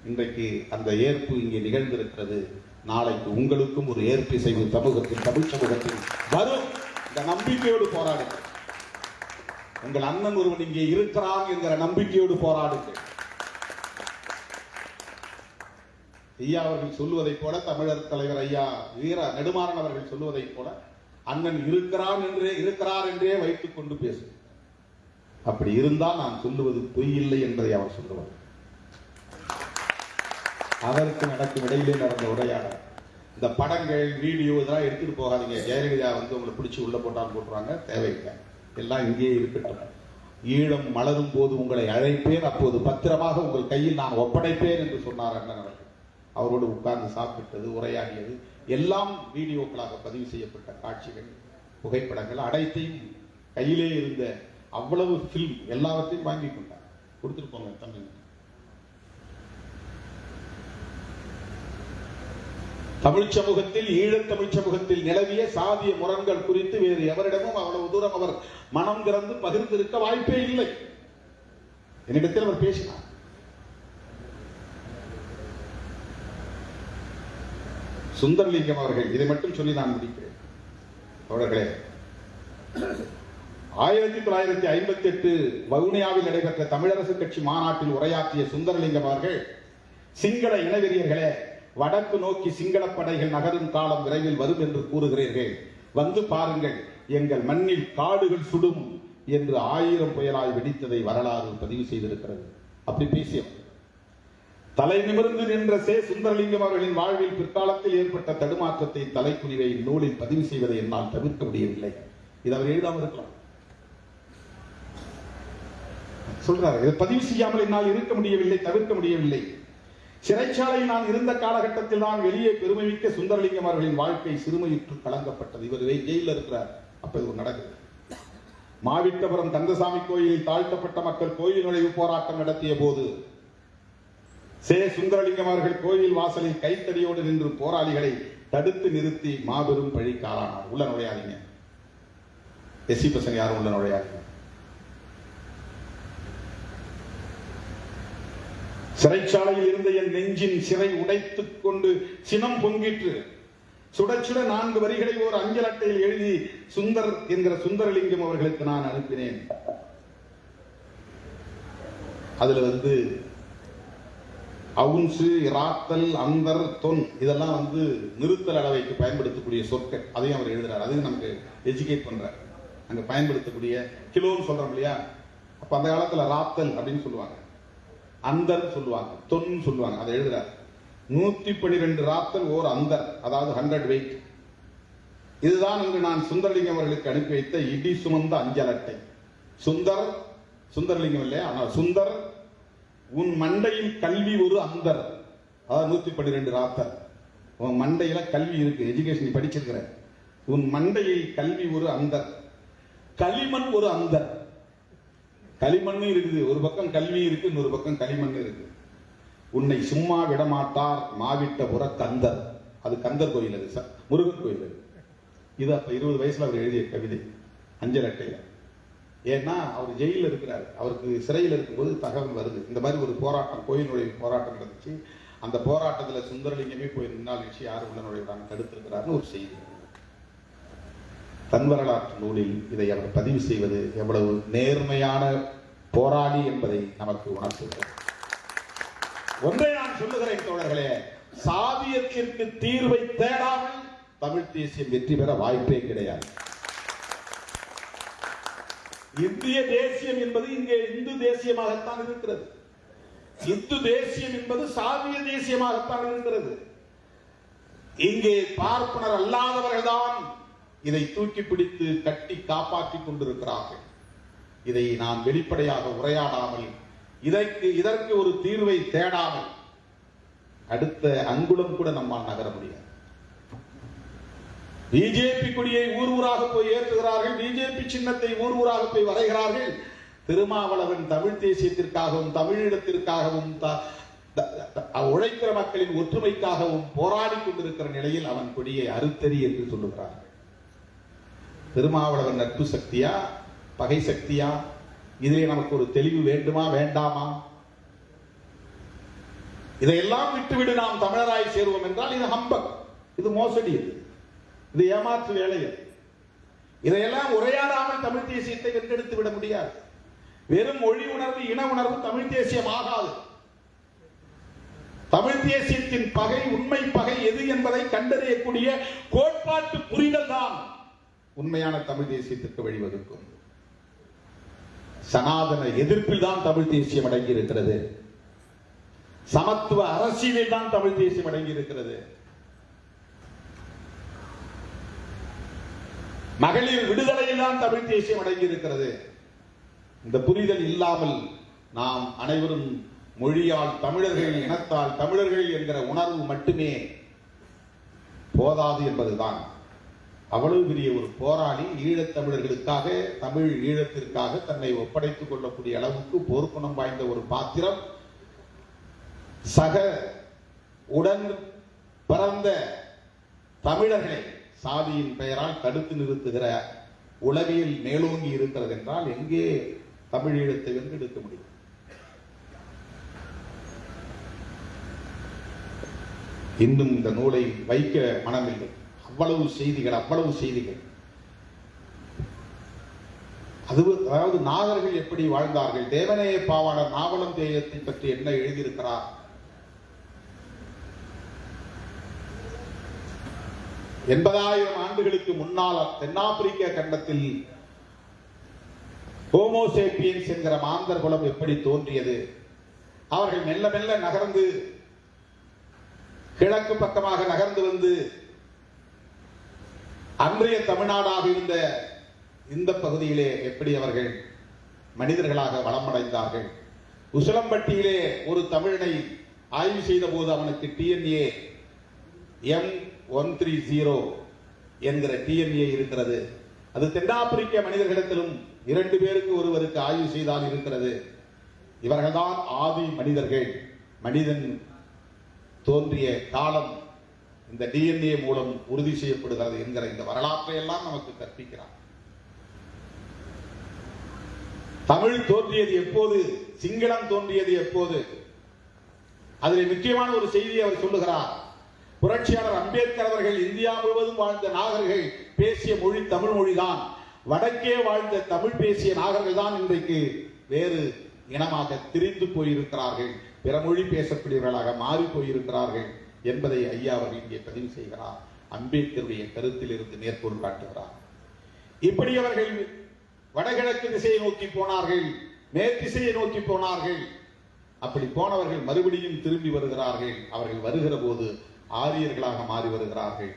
இன்றைக்கு அந்த ஏற்பு இங்கே நிகழ்ந்திருக்கிறது. நாளைக்கு உங்களுக்கும் ஒரு ஏற்பிசைவு சமூகத்தில், தமிழ் சமூகத்தில் வரும். இந்த நம்பிக்கையோடு போராடுங்கள். உங்கள் அண்ணன் ஒருவன் இங்கே இருக்கிறான் என்கிற நம்பிக்கையோடு போராடுங்கள். ஐயா அவர்கள் சொல்லுவதைப் போல, தமிழர் தலைவர் ஐயா வீர நெடுமாறன் அவர்கள் சொல்லுவதைப் போல, அண்ணன் இருக்கிறார் என்றே வைத்துக் கொண்டு பேசும். அப்படி இருந்தால் நான் சொல்லுவது பொய் இல்லை என்பதை அவர் சொல்லுவார். அதற்கு நடக்கும் இடையிலே நடந்த உரையாடல். இந்த படங்கள், வீடியோ இதெல்லாம் எடுத்துட்டு போகாதீங்க. ஜெயலலிதா உங்களை பிடிச்சி உள்ள போட்டுருவாங்க, தேவையில்லை, எல்லாம் இங்கேயே இருக்கட்டும். ஈழம் மலரும் போது உங்களை அழைப்பேன், அப்போது பத்திரமாக உங்கள் கையில் நான் ஒப்படைப்பேன் என்று சொன்னார் அண்ணன் அவர்கள். அவரோடு உட்கார்ந்து சாப்பிட்டது, உரையாடியது எல்லாம் வீடியோக்களாக பதிவு செய்யப்பட்ட காட்சிகள், புகைப்படங்கள் அனைத்தையும் கையிலே இருந்த அவ்வளவு பிலிம் எல்லாவற்றையும் வாங்கி கொண்டார். கொடுத்துட்டு போங்க தமிழ். தமிழ் சமூகத்தில், ஈழத்தமிழ் சமூகத்தில் நிலவிய சாதிய முரண்கள் குறித்து வேறு எவரிடமும் அவ்வளவு தூரம் அவர் மனம் திறந்து பகிர்ந்திருக்க வாய்ப்பே இல்லை. என்னிடத்தில் அவர் பேசினார். சுந்தரலிங்கம் அவர்கள், இதை மட்டும் சொல்லி நான் முடிக்கிறேன். அவர்களே, 1958 வவுனியாவில் நடைபெற்ற தமிழரசு கட்சி மாநாட்டில் உரையாற்றிய சுந்தரலிங்கம் அவர்கள், சிங்கள இனவெறியர்களே, வடக்கு நோக்கி சிங்கள படைகள் நகரும் காலம் விரைவில் வரும் என்று கூறுகிறீர்கள். வந்து பாருங்கள், எங்கள் மண்ணில் காடுகள் சுடும் என்று 1000 புயலாய் வெடித்ததை வரலாறு பதிவு செய்திருக்கிறது. அப்படி பேசியவர். தலை நிமிர்ந்து நின்ற சுந்தரலிங்கம் அவர்களின் வாழ்வில் பிற்காலத்தில் ஏற்பட்ட தடுமாற்றத்தை, தலைக்குனிவை நூலில் பதிவு செய்வதை என்னால் தவிர்க்க முடியவில்லை. இது அவர் எழுதாமல் இருக்கலாம். சொல்றாரு, இதை பதிவு செய்யாமல் என்னால் இருக்க முடியவில்லை, தவிர்க்க முடியவில்லை. சிறைச்சாலையில் நான் இருந்த காலகட்டத்தில் தான் வெளியே பெருமைமிக்க சுந்தரலிங்கம் அவர்களின் வாழ்க்கை சிறுமையுற்று கலங்கப்பட்டது. இவர் ஜெயிலில் இருக்கிறார். அப்ப இது நடக்குது. மாவிட்டபுரம் கந்தசாமி கோயிலில் தாழ்த்தப்பட்ட மக்கள் கோயில் நுழைவு போராட்டம் நடத்திய போது சே. சுந்தரலிங்கம் அவர்கள் கோயில் வாசலில் கைத்தடியோடு நின்று போராளிகளை தடுத்து நிறுத்தி மாபெரும் பழிக்கு ஆளானார். உள்ள நுழையாதீங்க, எஸ்சி பசங்க யாரும் உள்ள நுழையாதீங்க. சிறைச்சாலையில் இருந்த என் நெஞ்சின் சிறை உடைத்துக் கொண்டு சினம் பொங்கிற்று. சுட சுட 4 வரிகளை ஒரு அஞ்சல் அட்டையில் எழுதி சுந்தர் என்கிற சுந்தரலிங்கம் அவர்களுக்கு நான் அனுப்பினேன். அதுல அவுன்சு, இராத்தல், அந்தர், தொன் இதெல்லாம் நிறுத்தல் அளவைக்கு பயன்படுத்தக்கூடிய சொற்கள். அதையும் அவர் எழுதுறாரு. அதையும் நமக்கு எஜுகேட் பண்றார். அங்க பயன்படுத்தக்கூடிய கிலோன்னு சொல்றோம் இல்லையா, அப்ப அந்த காலத்துல ராத்தல் அப்படின்னு சொல்லுவாங்க, அந்தர் சொல்லுவாங்க, தொன் சொல்லுவாங்க. அதை எழுதுறாரு. 112 ராத்தல் ஓர் அந்தர், அதாவது 100 வெயிட். இதுதான் இன்று நான் சுந்தரலிங்கம் அவர்களுக்கு அனுப்பி வைத்த இடி சுமந்த அஞ்சல் அட்டை. சுந்தரலிங்கம் இல்லையா, ஆனால் சுந்தர், உன் மண்டையில் கல்வி ஒரு அந்தர், அதாவது 112 ராத்தல். உன் மண்டையில கல்வி இருக்கு, எஜுகேஷன் படிச்சிருக்கிற. உன் மண்டையில் கல்வி ஒரு அந்தர், களிமண் ஒரு அந்தர். களிமண் இருக்குது, ஒரு பக்கம் கல்வி இருக்கு, இன்னொரு பக்கம் களிமண் இருக்கு. உன்னை சும்மா விடமாட்டார் மாவிட்டபுர கந்தர். அது கந்தர் கோயில், அது முருகன் கோயில். இது அப்ப 20 வயசுல அவர் எழுதிய கவிதை அஞ்சல் அட்டையில. ஏன்னா அவர் ஜெயில இருக்கிறார். அவருக்கு சிறையில் இருக்கும்போது தகவல் வருது, இந்த மாதிரி ஒரு போராட்டம், கோயில் நுழைவு போராட்டம் நடந்துச்சு. அந்த போராட்டத்தில் சுந்தரலிங்கமே போய் நின்னால் விஷயம் யாரும் உள்ள நுழைவிடாமல் தடுத்திருக்கிறார்னு ஒரு செய்தி. தன் வரலாற்று நூலில் இதை அவர் பதிவு செய்வது எவ்வளவு நேர்மையான போராளி என்பதை நமக்கு உணர்த்துகிறார். ஒன்றை நான் சொல்லுகிறேன் தோழர்களே, சாதியத்திற்கு தீர்வை தேடாமல் தமிழ் தேசியம் வெற்றி பெற வாய்ப்பே கிடையாது. இந்திய தேசியம் என்பது இங்கே இந்து தேசியமாகத்தான் இருக்கிறது. இந்து தேசியம் என்பது சாதிய தேசியமாகத்தான் இருக்கிறது. இங்கே பார்ப்பனர் அல்லாதவர்கள் தான் இதை தூக்கி பிடித்து கட்டி காப்பாற்றிக் கொண்டிருக்கிறார்கள். இதை நாம் வெளிப்படையாக உரையாடாமல், இதற்கு ஒரு தீர்வை தேடாமல் அடுத்த அங்குலம் கூட நம்மால் நகர முடியாது. பிஜேபி கொடியை ஊர் ஊராக போய் ஏற்றுகிறார்கள், பிஜேபி சின்னத்தை ஊர் ஊராக போய் வரைகிறார்கள். திருமாவளவன் தமிழ் தேசியத்திற்காகவும் தமிழீழத்திற்காகவும் உழைக்கிற மக்களின் ஒற்றுமைக்காகவும் போராடி கொண்டிருக்கிற நிலையில் அவன் கொடியை அறுத்தறி என்று சொல்லுகிறார்கள். திருமாவளவன் நட்பு சக்தியா, பகை சக்தியா? இதிலே நமக்கு ஒரு தெளிவு வேண்டுமா வேண்டாமா? இதையெல்லாம் விட்டுவிடு நாம் தமிழராய் சேருவோம் என்றால் இது ஹம்பக், இது மோசடி, இது ஏமாற்று வேலை. இதையெல்லாம் உரையாடாமல் தமிழ் தேசியத்தை வென்றெடுத்து விட முடியாது. வெறும் மொழி உணர்வு, இன உணர்வு தமிழ் தேசியம் ஆகாது. தமிழ் தேசியத்தின் பகை, உண்மை பகை எது என்பதை கண்டறியக்கூடிய கோட்பாட்டு புரிதல் தான் உண்மையான தமிழ் தேசியத்திற்கு வழிவகுக்கும். சனாதன எதிர்ப்பில் தான் தமிழ் தேசியம் அடங்கி இருக்கிறது. சமத்துவ அரசியலில் தான் தமிழ் தேசியம் அடங்கி இருக்கிறது. மகளிர் விடுதலையில் தான் தமிழ் தேசியம் அடங்கி இருக்கிறது. இந்த புரிதல் இல்லாமல் நாம் அனைவரும் மொழியால் தமிழர்கள், இனத்தால் தமிழர்கள் என்கிற உணர்வு மட்டுமே போதாது என்பதுதான். அவ்வளவு பெரிய ஒரு போராளி, ஈழத்தமிழர்களுக்காக, தமிழ் ஈழத்திற்காக தன்னை ஒப்படைத்துக் கொள்ளக்கூடிய அளவுக்கு போர்க்குணம் வாய்ந்த ஒரு பாத்திரம். சக உடன் பிறந்த தமிழர்களை சாதியின் பெயரால் தடுத்து நிறுத்துகிற உளவியல் மேலோங்கி இருக்கிறது என்றால் எங்கே தமிழ் ஈழத்தை வென்றெடுக்க முடியும்? இன்னும் இந்த நூலை வைக்க மனமில்லை. அவ்வளவு செய்திகள். அதாவது நாகர்கள் எப்படி வாழ்ந்தார்கள், தேவநேய பாவாணர் நாவலம் தேயத்தை பற்றி என்ன எழுதியிருக்கிறார், 80,000 ஆண்டுகளுக்கு முன்னால் தென்னாப்பிரிக்க கண்டத்தில் ஹோமோசேப்பியன்ஸ் என்கிற மாந்தர் குலம் எப்படி தோன்றியது, அவர்கள் மெல்ல மெல்ல நகர்ந்து கிழக்கு பக்கமாக நகர்ந்து வந்து அன்றைய தமிழ்நாடாக இருந்த இந்த பகுதியிலே எப்படி அவர்கள் மனிதர்களாக வளமடைந்தார்கள். உசிலம்பட்டியிலே ஒரு தமிழனை ஆய்வு செய்த போது அவனுக்கு டிஎன்ஏ M130 என்கிற டிஎன்ஏ இருக்கிறது. அது தென்னாப்பிரிக்க மனிதர்களிடத்திலும் 2 பேருக்கு ஒருவருக்கு ஆய்வு செய்தால் இருக்கிறது. இவர்கள்தான் ஆதி மனிதர்கள். மனிதன் தோன்றிய காலம் இந்த DNA மூலம் உறுதி செய்யப்படுகிறது என்கிற இந்த வரலாற்றை எல்லாம் நமக்கு கற்பிக்கிறார். தமிழ் தோன்றியது எப்போது, சிங்களம் தோன்றியது எப்போது? அதில் முக்கியமான ஒரு செய்தியை அவர் சொல்லுகிறார். புரட்சியாளர் அம்பேத்கர் அவர்கள் இந்தியா முழுவதும் வாழ்ந்த நாகர்கள் பேசிய மொழி தமிழ் மொழிதான். வடக்கே வாழ்ந்த தமிழ் பேசிய நாகர்கள் தான் இன்றைக்கு வேறு இனமாக திரிந்து போயிருக்கிறார்கள், பிற மொழி பேசக்கூடியவர்களாக மாறி போயிருக்கிறார்கள் என்பதை ஐயா அவர்கள் இங்கே பதிவு செய்கிறார். அம்பேத்கருடைய கருத்தில் இருந்து மேற்கோள் காட்டுகிறார். இப்படி அவர்கள் வடகிழக்கு திசையை நோக்கி போனார்கள், மேற்திசையை நோக்கி போனார்கள். அப்படி போனவர்கள் மறுபடியும் திரும்பி வருகிறார்கள். அவர்கள் வருகிற போது ஆரியர்களாக மாறி வருகிறார்கள்.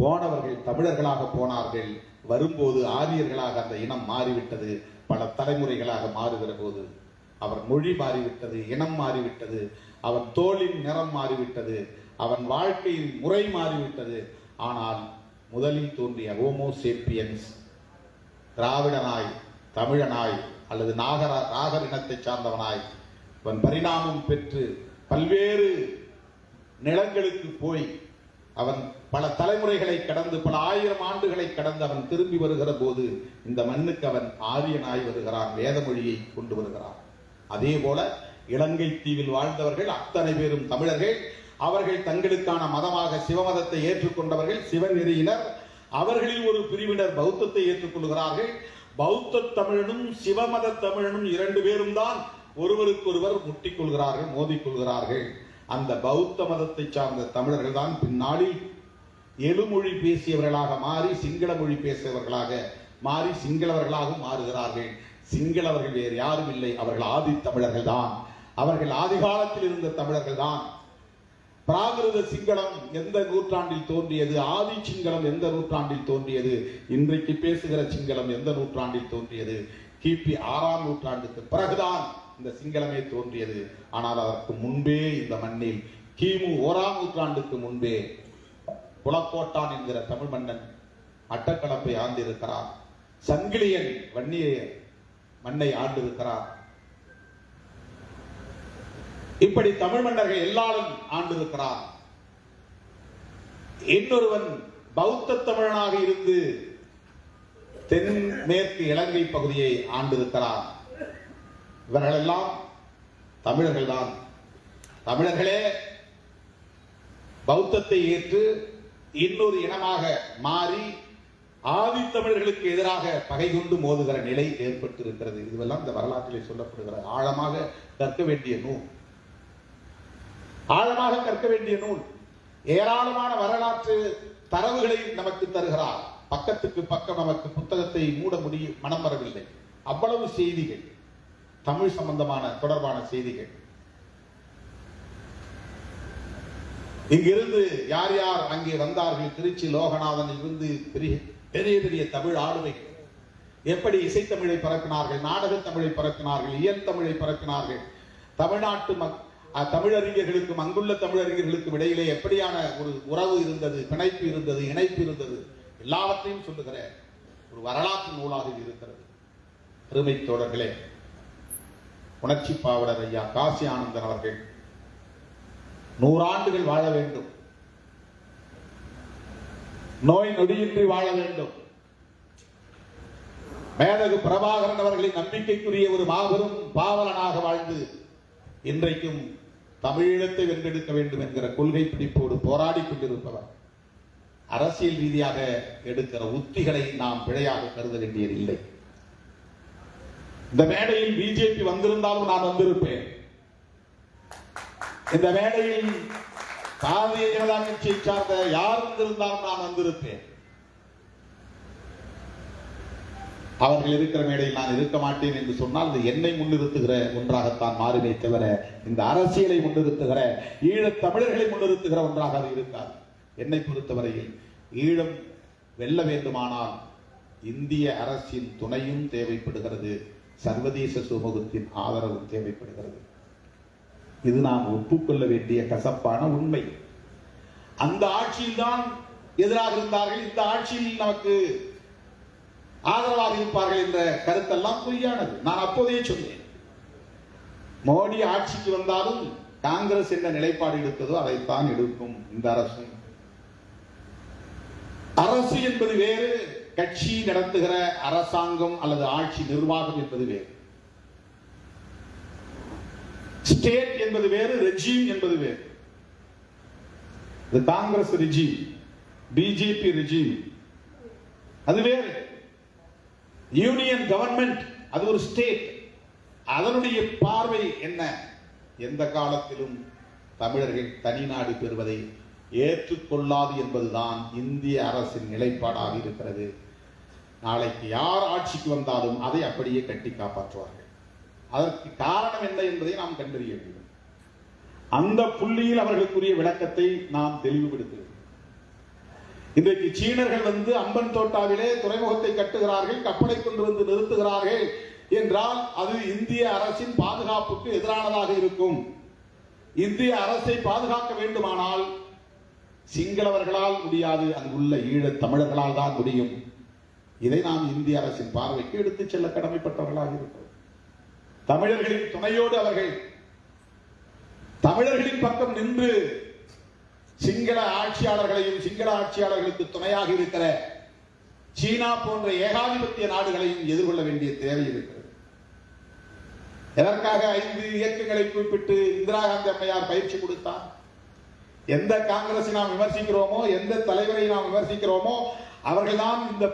போனவர்கள் தமிழர்களாக போனார்கள், வரும்போது ஆரியர்களாக அந்த இனம் மாறிவிட்டது. பல தலைமுறைகளாக மாறுகிற போது அவர் மொழி மாறிவிட்டது, இனம் மாறிவிட்டது, அவன் தோளின் நிறம் மாறிவிட்டது, அவன் வாழ்க்கையின் முறை மாறிவிட்டது. ஆனால் முதலில் தோன்றிய ஹோமோசேப்பியன்ஸ், திராவிடனாய், தமிழனாய் அல்லது நாகர் இனத்தை சார்ந்தவனாய் அவன் பரிணாமம் பெற்று பல்வேறு நிலங்களுக்கு போய் அவன் பல தலைமுறைகளை கடந்து பல 1000 ஆண்டுகளை கடந்து அவன் திரும்பி வருகிற போது இந்த மண்ணுக்கு அவன் ஆரியனாய் வருகிறான், வேத மொழியை கொண்டு வருகிறான். அதே போல இலங்கை தீவில் வாழ்ந்தவர்கள் அத்தனை பேரும் தமிழர்கள். அவர்கள் தங்களுக்கான மதமாக சிவமதத்தை ஏற்றுக்கொண்டவர்கள், சிவநெறியினர். அவர்களில் ஒரு பிரிவினர் பௌத்தத்தை ஏற்றுக்கொள்கிறார்கள். பௌத்த தமிழனும் சிவமத தமிழனும் 2 பேரும் தான் ஒருவருக்கொருவர் முட்டிக்கொள்கிறார்கள், மோதிக்கொள்கிறார்கள். அந்த பௌத்த மதத்தை சார்ந்த தமிழர்கள் தான் பின்னாளில் எழுமொழி பேசியவர்களாக மாறி சிங்கள மொழி பேசியவர்களாக மாறி சிங்களவர்களாகவும் மாறுகிறார்கள். சிங்களவர்கள் வேறு யாரும் இல்லை, அவர்கள் ஆதி தமிழர்கள் தான். அவர்கள் ஆதி காலத்தில் இருந்த தமிழர்கள் தான். பிராகிருத சிங்களம் எந்த நூற்றாண்டில் தோன்றியது, ஆதி சிங்களம் எந்த நூற்றாண்டில் தோன்றியது, இன்றைக்கு பேசுகிற சிங்களம் எந்த நூற்றாண்டில் தோன்றியது? கிபி 6ஆம் நூற்றாண்டுக்கு பிறகுதான் இந்த சிங்களமே தோன்றியது. ஆனால் அதற்கு முன்பே இந்த மண்ணில் கிமு 1ஆம் நூற்றாண்டுக்கு முன்பே புலக்கோட்டான் என்கிற தமிழ் மன்னன் மட்டக்களப்பை ஆண்டிருக்கிறார். சங்கிலியன் வன்னிய மண்ணை ஆண்டிருக்கிறார். இப்படி தமிழ் மன்னர்கள் எல்லாரும் ஆண்டிருக்கிறார். இன்னொருவன் பௌத்த தமிழனாக இருந்து தென்மேற்கு இலங்கை பகுதியை ஆண்டிருக்கிறார். இவர்கள் எல்லாம் தமிழர்கள் தான். தமிழர்களே பௌத்தத்தை ஏற்று இன்னொரு இனமாக மாறி ஆதி தமிழர்களுக்கு எதிராக பகை கொண்டு மோதுகிற நிலை ஏற்பட்டிருக்கிறது. இதுவெல்லாம் இந்த வரலாற்றிலே சொல்லப்படுகிற ஆழமாக கற்க வேண்டிய நூல், ஆழமாக கற்க வேண்டிய நூல். ஏராளமான வரலாற்று தரவுகளை நமக்கு தருகிறார். பக்கத்துக்கு பக்கம் நமக்கு புத்தகத்தை மூட முடியும் மனம் வரவில்லை. அவ்வளவு செய்திகள், தமிழ் சம்பந்தமான தொடர்பான செய்திகள். இங்கிருந்து யார் யார் அங்கே வந்தார்கள், திருச்சி லோகநாதன் இருந்து பெரிய பெரிய தமிழ் ஆளுமைகள் எப்படி இசைத்தமிழை பரப்பினார்கள், நாடகத் தமிழை பரப்பினார்கள், இயல் தமிழை பரப்பினார்கள். தமிழ்நாட்டு தமிழறிஞர்களுக்கும் அங்குள்ள தமிழறிஞர்களுக்கும் இடையிலே எப்படியான ஒரு உறவு இருந்தது, பிணைப்பு இருந்தது, இணைப்பு இருந்தது, எல்லாவற்றையும் சொல்லுகிற ஒரு வரலாற்று நூலாக இருக்கிறது. பெருமை தோழர்களே, உணர்ச்சி பாவலர் ஐயா காசி ஆனந்தன் அவர்கள் 100 ஆண்டுகள் வாழ வேண்டும், நோய் நொடியின்றி வாழ வேண்டும். மேதகு பிரபாகரன் அவர்களின் நம்பிக்கைக்குரிய ஒரு மாபெரும் பாவலனாக வாழ்ந்து இன்றைக்கும் தமிழீழத்தை வென்றெடுக்க வேண்டும் என்கிற கொள்கை பிடிப்போடு போராடி கொண்டிருப்பவர். அரசியல் ரீதியாக எடுக்கிற உத்திகளை நாம் பிழையாக கருத வேண்டியதில்லை. இந்த மேடையில் பிஜேபி வந்திருந்தாலும் நான் வந்திருப்பேன். இந்த மேடையில் பாரதிய ஜனதா கட்சியை சார்ந்த யார் வந்திருந்தாலும் நான் வந்திருப்பேன். அவர்கள் இருக்கிற மேடையில் நான் இருக்க மாட்டேன் என்று சொன்னால் இது என்னை முன்னிறுத்துகிற ஒன்றாகத்தான் மாறுமே தவிர இந்த அரசியலை முன்னிறுத்துகிற ஈழத் தமிழர்களை முன்னிறுத்துகிற ஒன்றாக அது இருக்காது. என்னை பொறுத்தவரையில் ஈழம் வெல்ல வேண்டுமானால் இந்திய அரசின் துணையும் தேவைப்படுகிறது, சர்வதேச சமூகத்தின் ஆதரவும் தேவைப்படுகிறது. இது நாம் ஒப்புக்கொள்ள வேண்டிய கசப்பான உண்மை. அந்த ஆட்சியில் தான் எதிராக இருந்தார்கள். இந்த ஆட்சியில் நமக்கு ஆதரவாக இருப்பார்கள் என்ற கருத்தெல்லாம் பொய்யானது. நான் அப்போதே சொன்னேன், மோடி ஆட்சிக்கு வந்தாலும் காங்கிரஸ் என்ன நிலைப்பாடு எடுத்ததோ அதைத்தான் எடுக்கும் இந்த அரசு. அரசு என்பது வேறு, கட்சி நடத்துகிற அரசாங்கம் அல்லது ஆட்சி நிர்வாகம் என்பது வேறு. ஸ்டேட் என்பது வேறு, ரெஜிம் என்பது வேறு. காங்கிரஸ் ரெஜிம், பிஜேபி ரெஜிம் அது வேறு. யூனியன் கவர்மெண்ட் அது ஒரு ஸ்டேட். அதனுடைய பார்வை என்ன? எந்த காலத்திலும் தமிழர்கள் தனிநாடு பெறுவதை ஏற்றுக்கொள்ளாது என்பதுதான் இந்திய அரசின் நிலைப்பாடாக இருக்கிறது. நாளைக்கு யார் ஆட்சிக்கு வந்தாலும் அதை அப்படியே கட்டி காப்பாற்றுவார்கள். அதற்கு காரணம் என்ன என்பதை நாம் கண்டறிய வேண்டும். அந்த புள்ளியில் அவர்களுக்குரிய விளக்கத்தை நாம் தெளிவுபடுத்துகிறோம். இன்றைக்கு சீனர்கள் வந்து அம்பன் தோட்டாவிலே துறைமுகத்தை கட்டுகிறார்கள், கப்பலை கொண்டு வந்து நிறுத்துகிறார்கள் என்றால் அது இந்திய அரசின் பாதுகாப்புக்கு எதிரானதாக இருக்கும். இந்திய அரசை பாதுகாக்க வேண்டுமானால் சிங்களவர்களால் முடியாது, அங்குள்ள ஈழத் தமிழர்களால் தான் முடியும். இதை நாம் இந்திய அரசின் பார்வைக்கு எடுத்துச் செல்ல கடமைப்பட்டவர்களாக இருக்கிறோம். தமிழர்களின் துணையோடு அவர்கள் தமிழர்களின் பக்கம் நின்று சிங்கள ஆட்சியாளர்களையும் சிங்கள ஆட்சியாளர்களுக்கு துணையாக இருக்கிற சீனா போன்ற ஏகாதிபத்திய நாடுகளையும் எதிர்கொள்ள வேண்டிய தேவை இருக்கிறது. எதற்காக 5 இயக்கங்களை குறிப்பிட்டு இந்திரா காந்தி அம்மையார் பயிற்சி கொடுத்தார்? எந்த காங்கிரஸை நாம் விமர்சிக்கிறோமோ, எந்த தலைவரை நாம் விமர்சிக்கிறோமோ, அவர்கள்தான் இந்த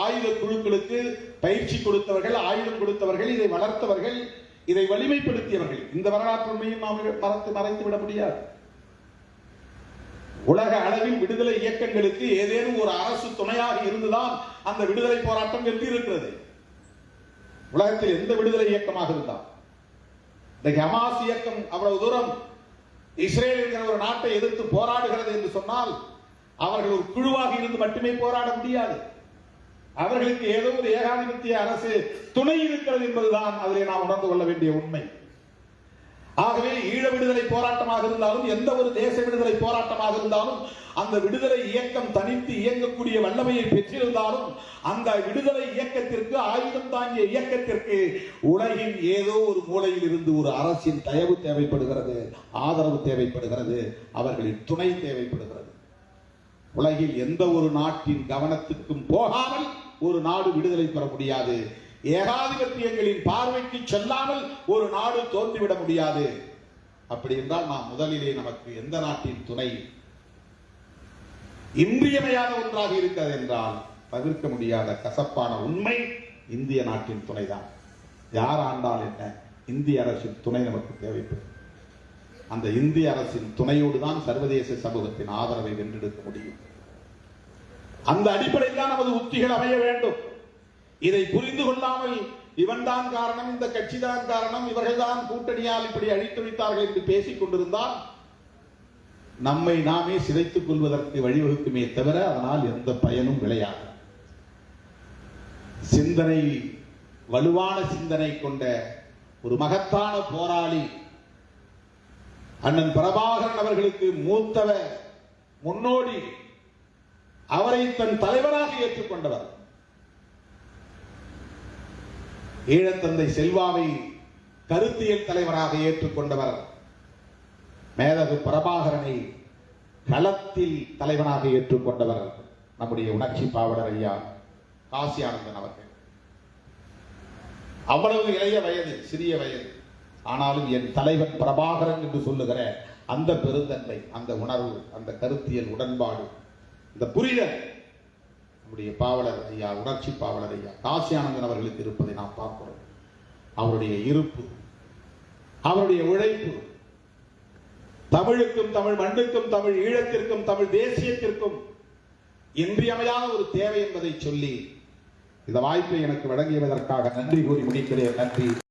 ஆயுத குழுக்களுக்கு பயிற்சி கொடுத்தவர்கள், ஆயுதம் கொடுத்தவர்கள், இதை வளர்த்தவர்கள், இதை வலிமைப்படுத்தியவர்கள். இந்த வரலாற்று உண்மையும் நாம் மறைத்து விட முடியாது. உலக அளவில் விடுதலை இயக்கங்களுக்கு ஏதேனும் ஒரு அரசு துணையாக இருந்துதான் அந்த விடுதலை போராட்டம் வெற்றி இருக்கிறது. உலகத்தில் எந்த விடுதலை இயக்கமாக இருந்தால், இந்த ஹமாஸ் இயக்கம் அவ்வளவு தூரம் இஸ்ரேல் என்கிற ஒரு நாட்டை எதிர்த்து போராடுகிறது என்று சொன்னால் அவர்கள் ஒரு குழுவாக இருந்து மட்டுமே போராட முடியாது. அவர்களுக்கு ஏதோ ஒரு ஏகாதிபத்திய அரசு துணை இருக்கிறது என்பதுதான் அதிலே நாம் உணர்ந்து கொள்ள வேண்டிய உண்மை. ஆகவே ஈழ விடுதலை போராட்டமாக இருந்தாலும், எந்த ஒரு தேச விடுதலை போராட்டமாக இருந்தாலும், அந்த விடுதலை இயக்கம் தனித்து இயங்கக்கூடிய வல்லமையை பெற்றிருந்தாலும் அந்த விடுதலை இயக்கத்திற்கு, ஆயுதம் தாங்கிய இயக்கத்திற்கு உலகின் ஏதோ ஒரு மூலையில் இருந்து ஒரு அரசின் தயவு தேவைப்படுகிறது, ஆதரவு தேவைப்படுகிறது, அவர்களின் துணை தேவைப்படுகிறது. உலகில் எந்த ஒரு நாட்டின் கவனத்துக்கும் போகாமல் ஒரு நாடு விடுதலை பெற முடியாது. ஏகாதிபத்தியங்களின் பார்வைக்கு செல்லாமல் ஒரு நாடு தோன்றிவிட முடியாது. அப்படி என்றால் நாம் முதலிலே நமக்கு எந்த நாட்டின் துணை இன்றியமையாத ஒன்றாக இருக்கிறது என்றால் தவிர்க்க முடியாத கசப்பான உண்மை இந்திய நாட்டின் துணைதான். யார் ஆண்டால் என்ன, இந்திய அரசின் துணை நமக்கு தேவைப்படும். அந்த இந்திய அரசின் துணையோடு தான் சர்வதேச சமூகத்தின் ஆதரவை வென்றெடுக்க முடியும். அந்த அடிப்படையில் தான் நமது உத்திகள் அமைய வேண்டும். இதை புரிந்து கொள்ளாமல் இவன் தான் காரணம், இந்த கட்சி தான் காரணம், இவர்கள் தான் கூட்டணியால் இப்படி அழித்து வைத்தார்கள் என்று பேசிக் கொண்டிருந்தால் நம்மை நாமே சிதைத்துக் கொள்வதற்கு வழிவகுக்குமே தவிர அதனால் எந்த பயனும் விளையாது. சிந்தனை, வலுவான சிந்தனை கொண்ட ஒரு மகத்தான போராளி அண்ணன் பிரபாகரன் அவர்களுக்கு மூத்தவர், முன்னோடி, அவரை தன் தலைவராக ஏற்றுக்கொண்டவர். ஈழத்தந்தை செல்வாவை கருத்தியல் தலைவராக ஏற்றுக்கொண்டவர். மேதகு பிரபாகரனை களத்தில் தலைவனாக ஏற்றுக்கொண்டவர் நம்முடைய உணர்ச்சி பாவலர் ஐயா காசி ஆனந்தன் அவர்கள். அவ்வளவு இளைய வயது, சிறிய வயது, ஆனாலும் என் தலைவன் பிரபாகரன் என்று சொல்லுகிற அந்த பெருந்தன்மை, அந்த உணர்வு, அந்த கருத்தியல் உடன்பாடு, இந்த புரிதல் நம்முடைய பாவலர் ஐயா, உணர்ச்சி பாவலர் ஐயா காசி ஆனந்தன் அவர்களுக்கு இருப்பதை நாம் பார்க்கிறோம். அவருடைய இருப்பு, அவருடைய உழைப்பு, தமிழுக்கும், தமிழ் மண்ணுக்கும், தமிழ் ஈழத்திற்கும், தமிழ் தேசியத்திற்கும் இன்றியமையாத ஒரு தேவை என்பதை சொல்லி இந்த வாய்ப்பை எனக்கு வழங்கியதற்காக நன்றி கூறி முடிக்கிறேன். நன்றி.